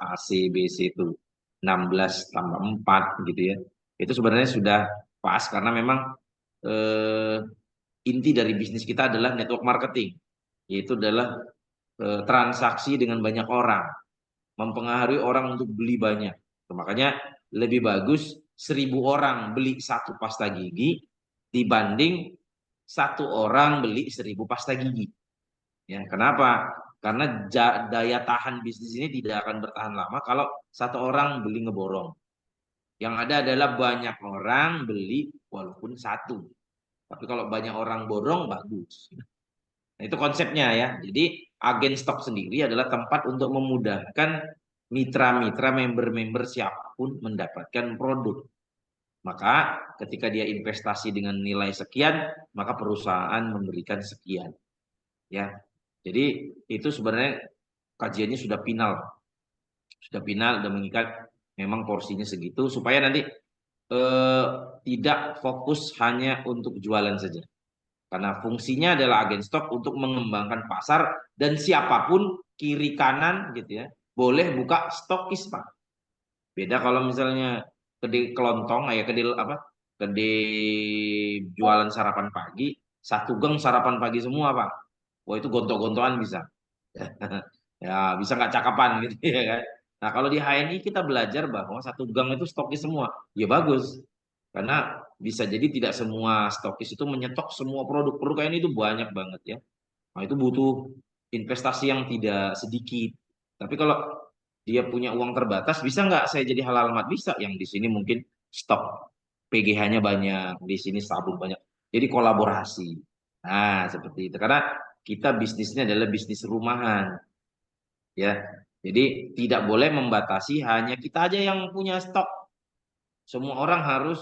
AC, BC itu 16 tambah 4 gitu ya. Itu sebenarnya sudah pas karena memang eh, inti dari bisnis kita adalah network marketing, yaitu adalah transaksi dengan banyak orang, mempengaruhi orang untuk beli banyak. Makanya lebih bagus 1.000 orang beli satu pasta gigi dibanding satu orang beli 1.000 pasta gigi. Ya, kenapa? Karena daya tahan bisnis ini tidak akan bertahan lama kalau satu orang beli ngeborong. Yang ada adalah banyak orang beli walaupun satu. Tapi kalau banyak orang borong bagus. Nah, itu konsepnya ya. Jadi agen stok sendiri adalah tempat untuk memudahkan mitra-mitra member-member siapapun mendapatkan produk. Maka ketika dia investasi dengan nilai sekian, maka perusahaan memberikan sekian. Ya. Jadi itu sebenarnya kajiannya sudah final. Sudah final dan mengikat memang porsinya segitu supaya nanti tidak fokus hanya untuk jualan saja. Karena fungsinya adalah agen stok untuk mengembangkan pasar dan siapapun kiri kanan gitu ya boleh buka stokis Pak. Beda kalau misalnya kedai kelontong ya kedai apa kedai jualan sarapan pagi satu geng sarapan pagi semua Pak. Wah itu gontok-gontokan bisa. Ya bisa nggak cakapan gitu ya kan. Nah kalau di HNI kita belajar bahwa satu gang itu stokis semua. Ya bagus. Karena bisa jadi tidak semua stokis itu menyetok semua produk. Produk kayak ini itu banyak banget ya. Nah, itu butuh investasi yang tidak sedikit. Tapi kalau dia punya uang terbatas, bisa nggak saya jadi halal mat? Bisa. Yang di sini mungkin stok PGH-nya banyak, di sini sabun banyak. Jadi kolaborasi. Nah, seperti itu. Karena kita bisnisnya adalah bisnis rumahan. Ya, jadi tidak boleh membatasi hanya kita aja yang punya stok. Semua orang harus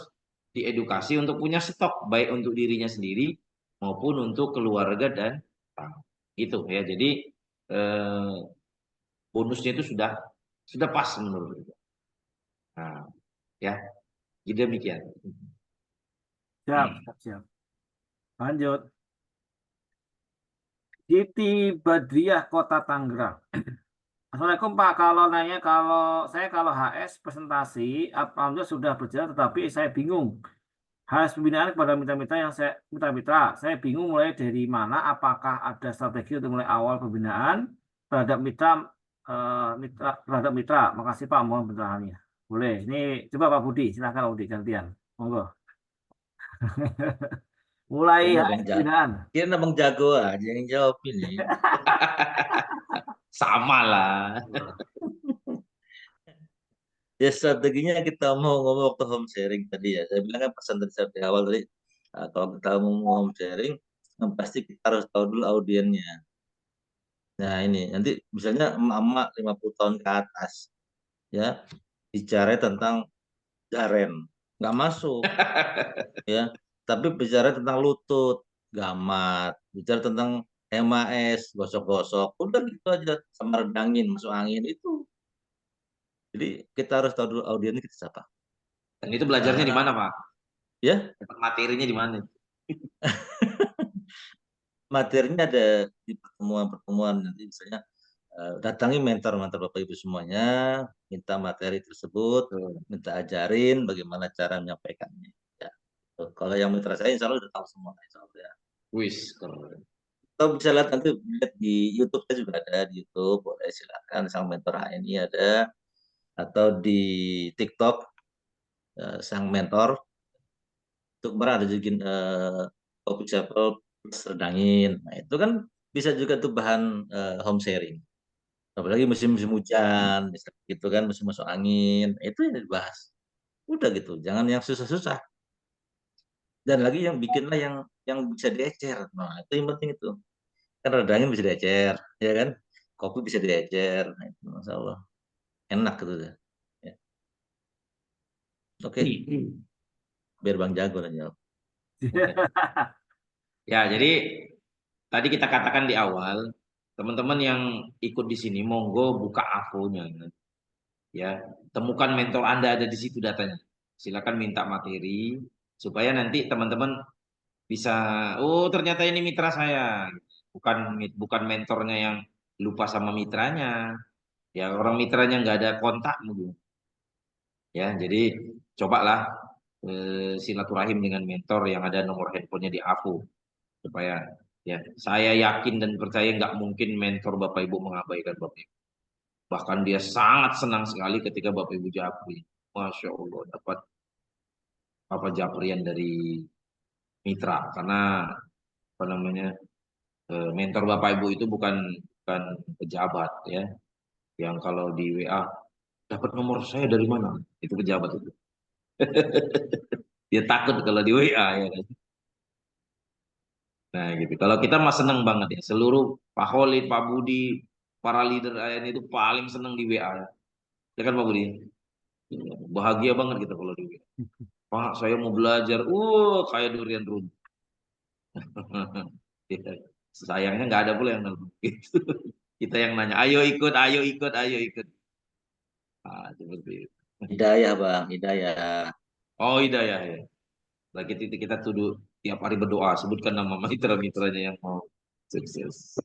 diedukasi untuk punya stok, baik untuk dirinya sendiri maupun untuk keluarga dan tamu. Gitu ya. Jadi eh, bonusnya itu sudah pas menurut saya. Nah, ya, jadi demikian. Siap, siap, siap. Lanjut. Siti Badriah, Kota Tangerang. Assalamualaikum Pak, kalau nanya kalau HS presentasi, alhamdulillah sudah berjalan, tetapi saya bingung. HS pembinaan kepada mitra-mitra yang saya bingung mulai dari mana, apakah ada strategi untuk mulai awal pembinaan terhadap terhadap mitra. Makasih Pak, mohon pencerahannya. Boleh, ini coba Pak Budi, silakan Pak Budi gantian. Monggo. Mulai HS pembinaan. Kira abang jago aja yang jawab ini. Sama lah. Ya strateginya kita mau ngomong waktu home sharing tadi ya. Saya bilang kan pesan tadi saya di awal tadi, kalau kita mau home sharing, pasti kita harus tahu dulu audiennya. Nah ini nanti misalnya emak-emak 50 tahun ke atas ya bicara tentang jaren, nggak masuk ya. Tapi bicara tentang lutut, gamat, bicara tentang MAS, gosok-gosok, udah gitu aja sama redangin, masuk angin itu. Jadi kita harus tahu dulu audiennya kita siapa. Dan itu belajarnya di Nah, mana, Pak? ya Dapat materinya di mana? materinya ada di pertemuan-pertemuan nanti misalnya datangi mentor-mentor Bapak Ibu semuanya, minta materi tersebut, Tuh. minta ajarin bagaimana cara menyampaikannya. Ya. Tuh, kalau yang mitra saya insya Allah udah tahu semua. Insya Allah, ya. Wis, keren. Atau bisa lihat nanti lihat di YouTube saya juga ada di YouTube, boleh silakan sang mentor HNI ada, atau di TikTok sang mentor untuk kemarin ada juga topik sample plus redangin. Nah itu kan bisa juga tuh bahan home sharing. Apalagi musim-musim hujan, misalnya gitu kan, musim masuk angin, itu yang dibahas. Udah gitu, jangan yang susah-susah. Dan lagi yang bikinlah yang bisa diecer. Nah, itu yang penting itu. Kan redangin bisa diecer, ya kan? Kopi bisa diecer. Nah, itu Masya Allah. Enak gitu deh. Ya. Oke, biar Bang Jago lah jawab. Ya, jadi tadi kita katakan di awal, teman-teman yang ikut di sini, monggo buka AVO-nya. Ya, temukan mentor Anda ada di situ datanya. Silakan minta materi supaya nanti teman-teman bisa, oh ternyata ini mitra saya, bukan bukan mentornya yang lupa sama mitranya. Ya orang mitranya nggak ada kontak mungkin. Ya, jadi cobalah silaturahim dengan mentor yang ada nomor handphonenya di AVO supaya ya saya yakin dan percaya nggak mungkin mentor Bapak Ibu mengabaikan Bapak Ibu. Bahkan dia sangat senang sekali ketika Bapak Ibu japri. Masya Allah dapat apa japrian dari mitra karena apa namanya mentor Bapak Ibu itu bukan pejabat ya yang kalau di WA dapat nomor saya dari mana itu pejabat itu dia takut kalau di WA ya kan. Nah gitu kalau kita mah seneng banget ya seluruh Pak Khalid, Pak Budi, para leader AN itu paling seneng di WA ya kan Pak Budi. Bahagia banget kita kalau di WA. Pak saya mau belajar kayak durian runtuh. Sayangnya nggak ada pula yang nelfon gitu. Kita yang nanya ayo ikut ayo ikut ayo ikut. Seperti itu. Hidayah Bang, hidayah. Oh iya ya, ya. Lagi titik kita tuduh tiap hari berdoa, sebutkan nama mitra-mitranya yang mau sukses.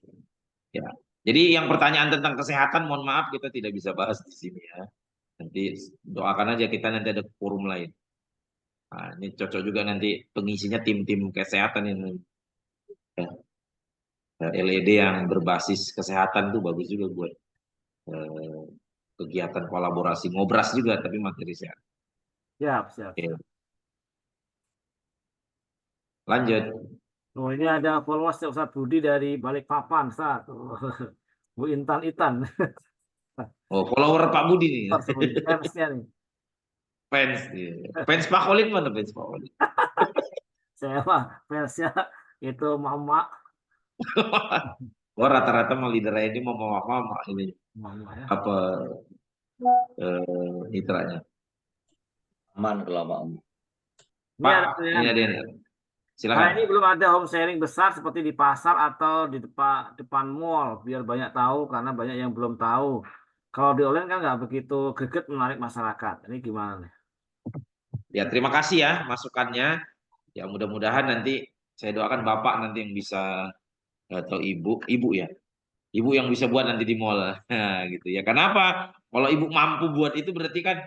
Ya. Jadi yang pertanyaan tentang kesehatan, mohon maaf kita tidak bisa bahas di sini ya. Nanti doakan aja kita nanti ada forum lain. Nah, ini cocok juga nanti pengisinya tim-tim kesehatan ini. Ya. LED yang berbasis kesehatan tuh bagus juga buat eh, kegiatan kolaborasi. Ngobras juga tapi materi sehat. Siap, siap, Oke, siap. lanjut. Oh, ini ada followers Ustaz Budi dari Balikpapan, Ustaz. Oh, Bu Intan Itan. Oh, follower Pak Budi nih. Fansnya nih. Fans. Iya. Fans Pak Kolin mana fans Pak Kolin? Saya mah fansnya itu mama. Wah rata-rata mah leader ini mau mama ini Mama ya. apa mitranya. Aman kalau mau. Ini Pak, ada ini pertanyaan. ada yang Saya silakan. ini belum ada home sharing besar seperti di pasar atau di depan mall biar banyak tahu karena banyak yang belum tahu. Kalau di online kan nggak begitu greget menarik masyarakat. Ini gimana nih? Ya terima kasih ya masukannya. Ya mudah-mudahan nanti saya doakan Bapak nanti yang bisa atau ibu ya. Ibu yang bisa buat nanti di mall. Nah, gitu ya. Kenapa? Kalau ibu mampu buat itu berarti kan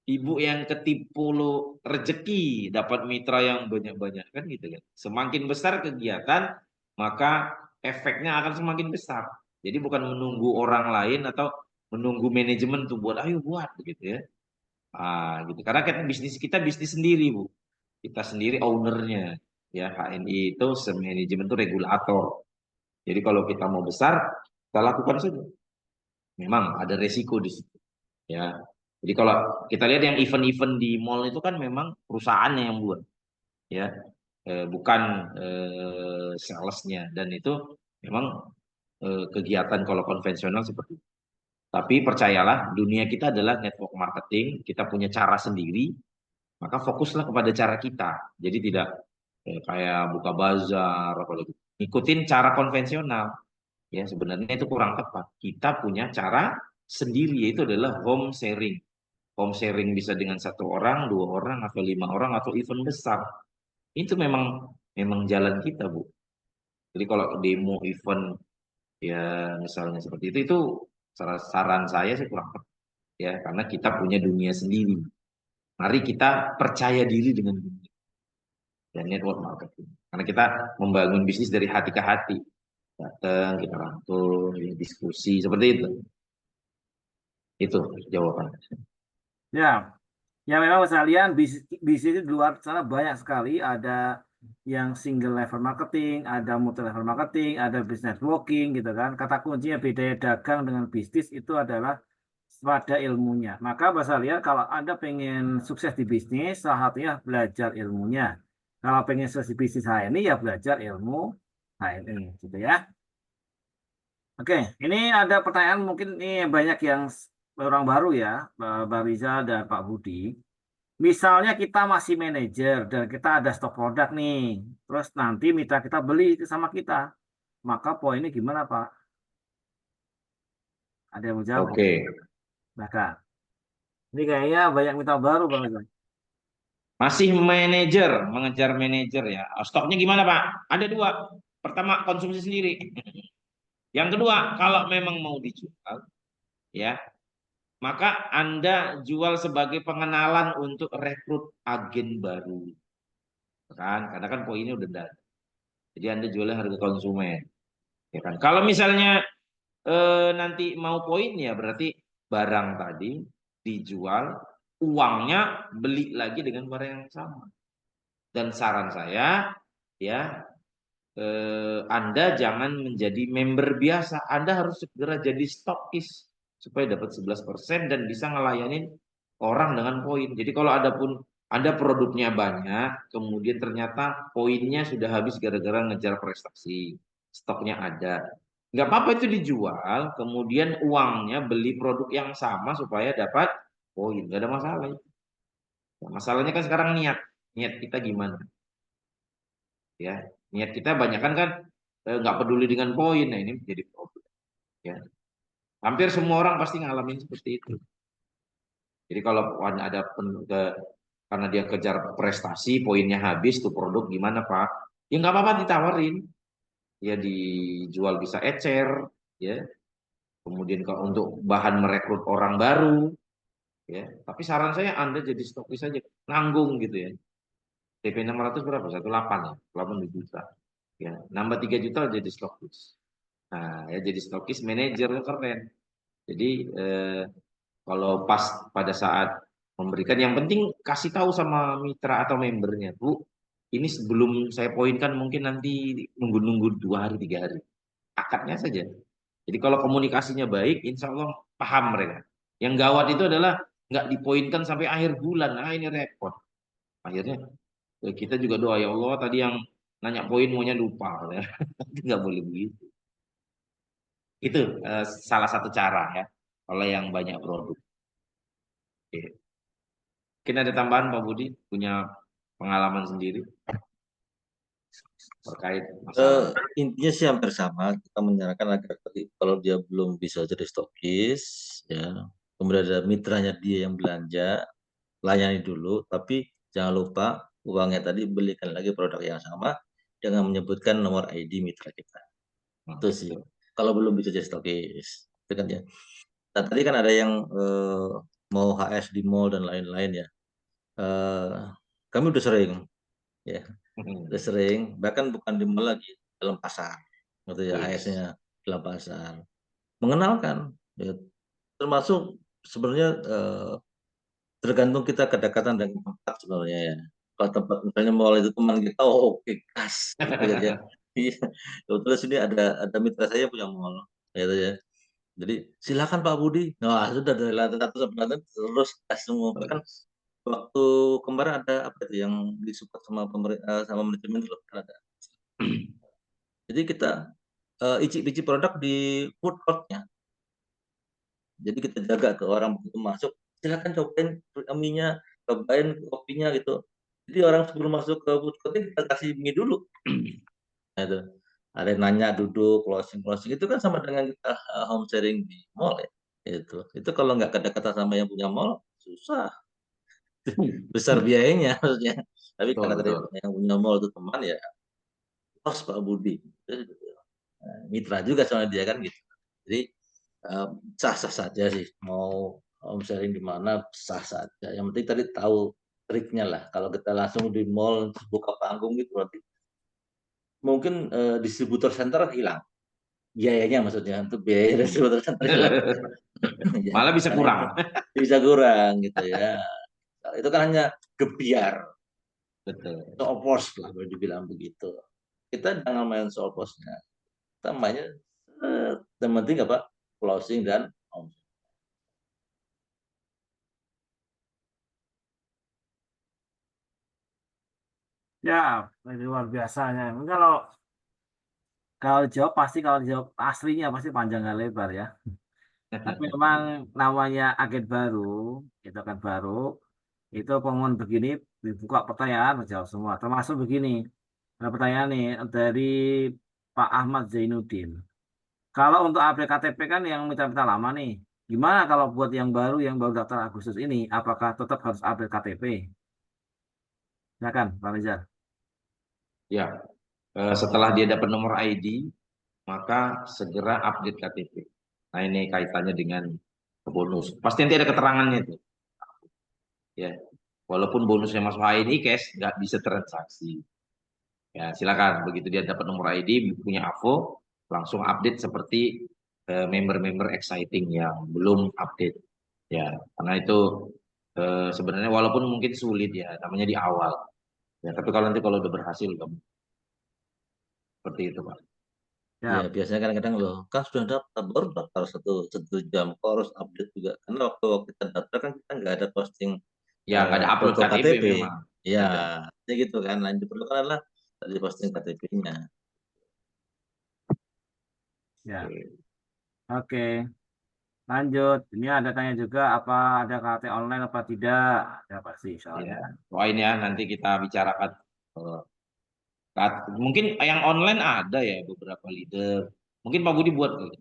ibu yang ketipu rezeki dapat mitra yang banyak-banyak kan gitu kan. Semakin besar kegiatan maka efeknya akan semakin besar. Jadi bukan menunggu orang lain atau menunggu manajemen tuh buat ayo buat begitu ya. Gitu. Karena kan bisnis kita bisnis sendiri Bu. Kita sendiri ownernya ya HNI itu manajemen itu regulator. Jadi kalau kita mau besar kita lakukan saja. Memang ada resiko di situ ya. Jadi kalau kita lihat yang event-event di mall itu kan memang perusahaannya yang buat, ya, bukan salesnya. Dan itu memang kegiatan kalau konvensional seperti itu. Tapi percayalah, dunia kita adalah network marketing, kita punya cara sendiri, maka fokuslah kepada cara kita. Jadi tidak kayak buka bazar, apalagi ikutin cara konvensional. Ya sebenarnya itu kurang tepat. Kita punya cara sendiri, yaitu adalah home sharing. Home sharing bisa dengan 1 orang, 2 orang, atau 5 orang, atau event besar. Itu memang memang jalan kita, Bu. Jadi kalau demo event ya misalnya seperti itu saran saya sih kurang tepat, ya, karena kita punya dunia sendiri. Mari kita percaya diri dengan dunia dan network marketing. Karena kita membangun bisnis dari hati ke hati. Datang, kita rangkul, ya, diskusi seperti itu. Itu jawabannya. Ya, ya memang sekalian bisnis di luar sana banyak sekali. Ada yang single level marketing, ada multi level marketing, ada business networking gitu kan. Kata kuncinya beda dagang dengan bisnis itu adalah pada ilmunya. Maka bahasa lihat kalau Anda pengen sukses di bisnis, salah satunya belajar ilmunya. Kalau pengen sukses di bisnis ini ya belajar ilmu ini, gitu ya. Oke, ini ada pertanyaan mungkin ini banyak yang orang baru ya, Mbak Riza dan Pak Budi. Misalnya kita masih manajer dan kita ada stok produk nih, terus nanti mitra kita beli itu sama kita, maka poinnya gimana Pak? Ada yang mau jawab? Oke. Bahkan ini kayaknya banyak mitra baru Bang Riza. Masih manajer, mengejar manajer ya. Stoknya gimana Pak? Ada 2. Pertama, konsumsi sendiri. Yang kedua, kalau memang mau dijual, ya, maka Anda jual sebagai pengenalan untuk rekrut agen baru. Karena kan poinnya udah ada. Jadi Anda jualnya harga konsumen. Ya kan? Kalau misalnya nanti mau poin ya berarti barang tadi dijual, uangnya beli lagi dengan barang yang sama. Dan saran saya, ya, Anda jangan menjadi member biasa. Anda harus segera jadi stokis supaya dapat 11% dan bisa ngelayanin orang dengan poin. Jadi kalau ada pun Anda produknya banyak, kemudian ternyata poinnya sudah habis gara-gara ngejar prestasi, stoknya ada. Nggak apa-apa itu dijual, kemudian uangnya beli produk yang sama supaya dapat poin. Nggak ada masalah. Nah, masalahnya kan sekarang niat kita gimana? Ya, niat kita banyak kan nggak peduli dengan poin. Nah, ini menjadi problem, ya. Hampir semua orang pasti ngalamin seperti itu. Jadi kalau ada karena dia kejar prestasi, poinnya habis tuh produk gimana Pak? Ya nggak apa-apa ditawarin, ya dijual bisa ecer, ya. Kemudian kalau untuk bahan merekrut orang baru, ya. Tapi saran saya Anda jadi stokis saja, nanggung gitu ya. TP 600 berapa? 18 ya, 8 juta. Ya, nambah 3 juta jadi stokis. Nah, ya jadi stokis manajer keren. Jadi kalau pas pada saat memberikan, yang penting kasih tahu sama mitra atau membernya, Bu, ini sebelum saya poinkan mungkin nanti nunggu-nunggu 2 hari 3 hari. Akadnya saja. Jadi kalau komunikasinya baik, insya Allah paham mereka. Yang gawat itu adalah nggak dipoinkan sampai akhir bulan. Nah ini repot. Akhirnya kita juga doa ya Allah tadi yang nanya poin maunya lupa. Nggak boleh begitu. Itu salah satu cara ya. Kalau yang banyak produk. Oke. Mungkin ada tambahan Pak Budi, punya pengalaman sendiri terkait masalah. Intinya sih hampir sama. Kita menyarankan agar kalau dia belum bisa jadi stokis, ya, kemudian ada mitranya dia yang belanja, layani dulu. Tapi jangan lupa uangnya tadi belikan lagi produk yang sama dengan menyebutkan nomor ID mitra kita. Itu sih. Kalau belum bisa jadi stokis, itu kan ya. Nah, tadi kan ada yang mau HS di mall dan lain-lain ya. Kami udah sering, ya, udah sering. Bahkan bukan di mall lagi, dalam pasar, gitu ya, HS-nya dalam pasar. Mengenalkan, ya, termasuk sebenarnya tergantung kita kedekatan dengan tempat sebenarnya ya. Kalau tempat misalnya mall itu teman kita, oh oke, gas, gitu ya. Iya, kebetulan sini ada mitra saya punya mall, gitu ya. Jadi silakan Pak Budi. Nah, sudah dari lantai 1 sampai lantai terus semua. Bahkan waktu kemarin ada apa itu yang disupport sama pemerintah sama manajemen itu loh, kan ada. Jadi kita icip-icip produk di food court-nya. Jadi kita jaga ke orang begitu masuk, silakan cobain mie-nya, cobain kopinya gitu. Jadi orang sebelum masuk ke food court kita kasih mie dulu. Nah, itu. Ada yang nanya duduk closing itu kan sama dengan kita home sharing di mall ya. Itu kalau nggak kata-kata sama yang punya mall susah, besar biayanya maksudnya. Tapi Betul, karena tadi betul. yang punya mall itu teman ya, bos Pak Budi. Mitra juga sama dia kan gitu. Jadi sah-sah saja sih mau home sharing di mana sah saja. Yang penting tadi tahu triknya lah. Kalau kita langsung di mall buka panggung gitu berarti mungkin distributor center hilang biayanya, maksudnya untuk biaya distributor center hilang. Ya, Malah bisa karena itu kurang. bisa kurang gitu ya. Itu kan hanya gebiar, Betul. show pos lah boleh dibilang begitu. Kita jangan main show posnya. Kita mainnya yang penting apa? Closing dan home. Ya, ini luar biasanya. Kalau kalau dijawab pasti kalau dijawab aslinya pasti panjang nggak lebar ya. Tapi memang namanya agen baru, itu kan baru, itu pengumuman begini dibuka pertanyaan menjawab semua. Termasuk begini, ada pertanyaan nih dari Pak Ahmad Zainuddin. Kalau untuk update KTP kan yang minta-minta lama nih, gimana kalau buat yang baru daftar Agustus ini, apakah tetap harus update KTP? Silakan, Pak Rizal. Ya, setelah dia dapat nomor ID, maka segera update KTP. Nah, ini kaitannya dengan bonus. Pasti nanti ada keterangannya itu. Ya, walaupun bonusnya masuk ID cash, nggak bisa transaksi. Ya, silakan. Begitu dia dapat nomor ID, punya AVO, langsung update seperti member-member exciting yang belum update. Ya, karena itu sebenarnya walaupun mungkin sulit ya, namanya di awal. Ya, tapi kalau nanti kalau udah berhasil, kamu seperti itu, Pak. Ya, Ya, biasanya kadang-kadang loh, kan sudah daftar, baru daftar satu jam, kok harus update juga. Karena waktu kita daftar kan kita nggak ada posting Ya, nggak ada upload foto KTP KTP. memang. Ya, Ada. ya gitu kan. Nah, yang diperlukan adalah tadi posting KTP-nya. ya. Oke, lanjut. Ini ada tanya juga apa ada KT online apa tidak? Ya pasti soalnya. Ya, doain ya nanti kita bicarakan. eh, Mungkin yang online ada ya beberapa leader. Mungkin Pak Budi buat kali.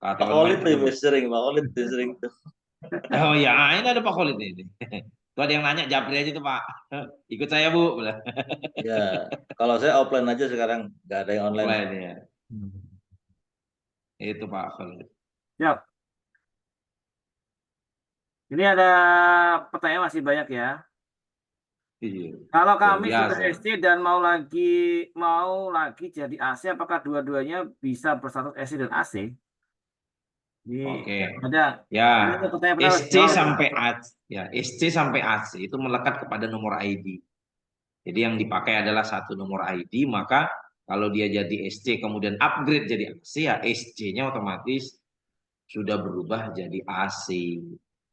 KT Pak online Khalid tuh kita yang buat. sering, Pak Khalid tuh sering tuh. Oh ya, ini ada Pak Khalid ini. Tuh ada yang nanya Japri aja tuh Pak. Ikut saya Bu. Bilang. Ya, kalau saya offline aja sekarang, nggak ada yang online. Offline ya. Hmm. Itu Pak Khalid. Ya, ini ada pertanyaan masih banyak ya. Iya, Kalau luar kami sudah biasa. SC dan mau lagi jadi AC, apakah dua-duanya bisa berstatus SC dan AC? Ini Oke. ada. Ya, Ini ada pertanyaan pertama SC jawab ya. sampai AC, ya SC sampai AC itu melekat kepada nomor ID. Jadi yang dipakai adalah satu nomor ID, maka kalau dia jadi SC kemudian upgrade jadi AC, ya SC-nya otomatis sudah berubah jadi AC.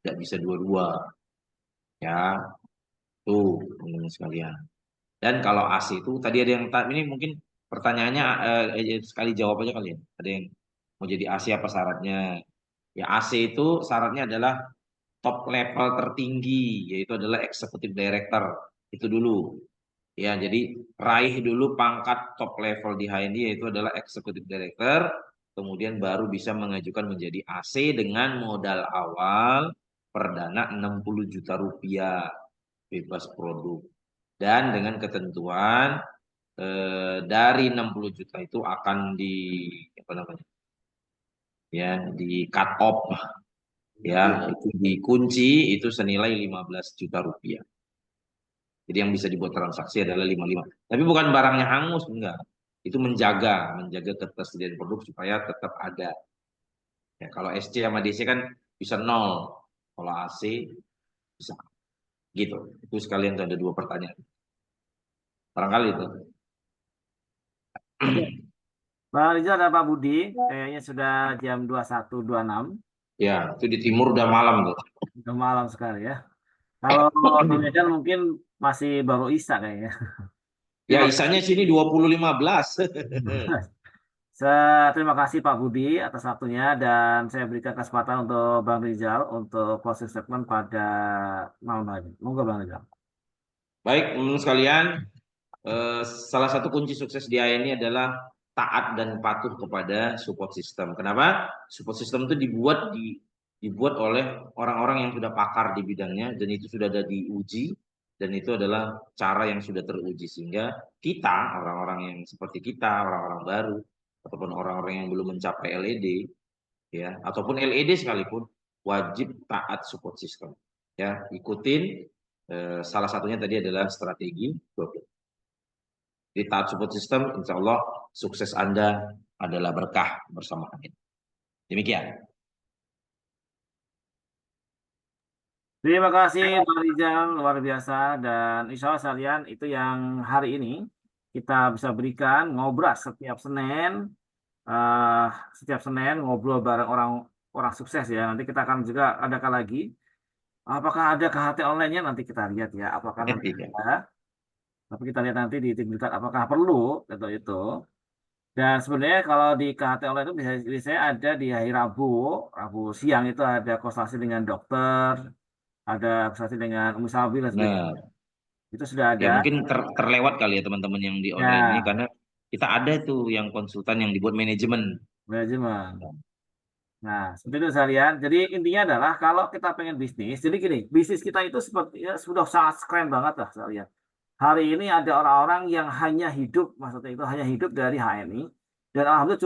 Tidak bisa dua-dua. Ya, tuh teman-teman sekalian. Dan kalau AC itu tadi ada yang ini mungkin pertanyaannya sekali jawab aja kali ya. Ada yang mau jadi AC apa syaratnya? Ya AC itu syaratnya adalah top level tertinggi, yaitu adalah executive director. Itu dulu. Ya, jadi raih dulu pangkat top level di HND yaitu adalah executive director, kemudian baru bisa mengajukan menjadi AC dengan modal awal perdana 60 juta rupiah bebas produk. Dan dengan ketentuan dari 60 juta itu akan di apa namanya? Ya, di cut off ya, Iya. itu dikunci itu senilai 15 juta rupiah. Jadi yang bisa dibuat transaksi adalah 55. Tapi bukan barangnya hangus, enggak. Itu menjaga ketersediaan produk supaya tetap ada. Ya, kalau SC sama DC kan bisa nol. Kalau AC bisa gitu. Itu sekalian tuh ada dua pertanyaan. Barangkali itu. Oke. Bang Rizal dan Pak Budi, kayaknya sudah jam 21.26. Ya, itu di timur udah malam tuh. Udah malam sekali ya. Kalau di Medan mungkin masih baru Isya kayaknya. Ya, Terima isanya sini 20.15. Terima kasih Pak Budi atas waktunya dan saya berikan kesempatan untuk Bang Rizal untuk closing statement pada malam hari. Monggo Bang Rizal. Baik, teman-teman sekalian, salah satu kunci sukses di ini adalah taat dan patuh kepada support system. Kenapa? Support system itu dibuat oleh orang-orang yang sudah pakar di bidangnya dan itu sudah ada diuji dan itu adalah cara yang sudah teruji sehingga kita orang-orang yang seperti kita, orang-orang baru ataupun orang-orang yang belum mencapai LED ya ataupun LED sekalipun wajib taat support system. Ya, ikutin salah satunya tadi adalah strategi 12. Di taat support system, insya Allah sukses Anda adalah berkah bersama kami. Demikian. Terima kasih Bang Rizal, luar biasa. Dan insya Allah sekalian itu yang hari ini kita bisa berikan ngobrol setiap Senin ngobrol bareng orang sukses ya. Nanti kita akan juga adakan lagi. Apakah ada KHT online-nya nanti kita lihat ya. Apakah nanti ada. Tapi kita lihat nanti di tingkat apakah perlu atau itu. Dan sebenarnya kalau di KHT online itu biasanya ada di hari Rabu siang itu ada konsultasi dengan dokter, ada konsultasi dengan Umi Sabil dan sebagainya. Nah, Itu sudah ada. ya mungkin terlewat kali ya teman-teman yang di online ini Ya, karena kita ada tuh yang konsultan yang dibuat manajemen. manajemen. Nah, seperti itu sekalian. Jadi intinya adalah kalau kita pengen bisnis, jadi gini, bisnis kita itu seperti ya, sudah sangat keren banget lah sekalian. Hari ini ada orang-orang yang hanya hidup, maksudnya itu hanya hidup dari HNI, dan alhamdulillah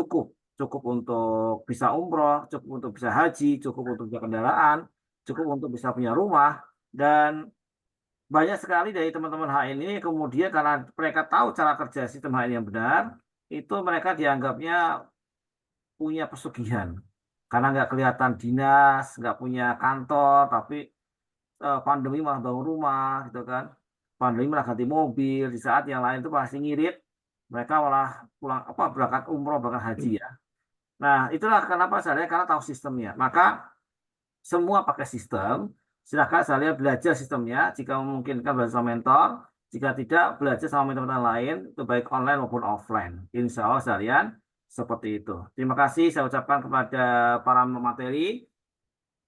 cukup untuk bisa umroh, cukup untuk bisa haji, cukup untuk bisa kendaraan, cukup untuk bisa punya rumah, dan banyak sekali dari teman-teman HNI ini kemudian karena mereka tahu cara kerja sistem HNI yang benar, itu mereka dianggapnya punya pesugihan karena nggak kelihatan dinas, nggak punya kantor, tapi pandemi malah bangun rumah, gitu kan. Pandemi malah ganti mobil, di saat yang lain itu pasti ngirit, mereka malah pulang berangkat umroh, berangkat haji ya. Nah, itulah kenapa saya karena tahu sistemnya. Maka semua pakai sistem. Silakan saya belajar sistemnya. Jika memungkinkan belajar sama mentor, jika tidak belajar sama teman-teman lain, itu baik online maupun offline. Insya Allah sekalian seperti itu. Terima kasih saya ucapkan kepada para materi.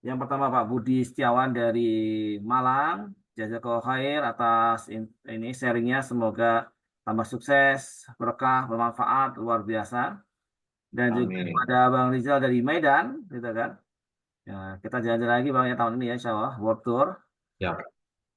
Yang pertama Pak Budi Setiawan dari Malang, jazakallahu khair atas ini sharingnya, semoga tambah sukses, berkah, bermanfaat, luar biasa. Dan juga Amin. kepada Bang Rizal dari Medan, gitu kan. Ya, kita jalan-jalan lagi Bang ya tahun ini ya, insya Allah, World Tour. Ya.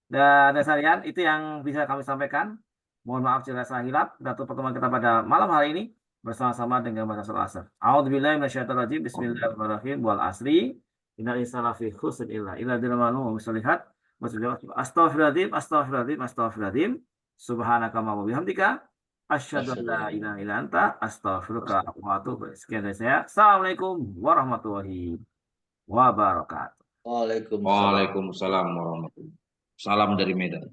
Dan sekalian itu yang bisa kami sampaikan. Mohon maaf jika salah hilap. Dan untuk pertemuan kita pada malam hari ini bersama-sama dengan baca surah Asr. A'udzubillahi minasyaitonirrajim. Bismillahirrahmanirrahim. Wal asri. Innal insana lafi khusr illa alladziina aamanu wa sholihat. Astaghfirullahaladzim, astaghfirullahaladzim, astaghfirullahaladzim. Subhanaka wa bihamdika. Asyhadu an la ilaha illa anta astaghfiruka wa atubu ilaik. Sekian dari saya. Assalamualaikum warahmatullahi wabarakatuh. Waalaikumsalam. Waalaikumsalam warahmatullahi wabarakatuh. Salam dari Medan.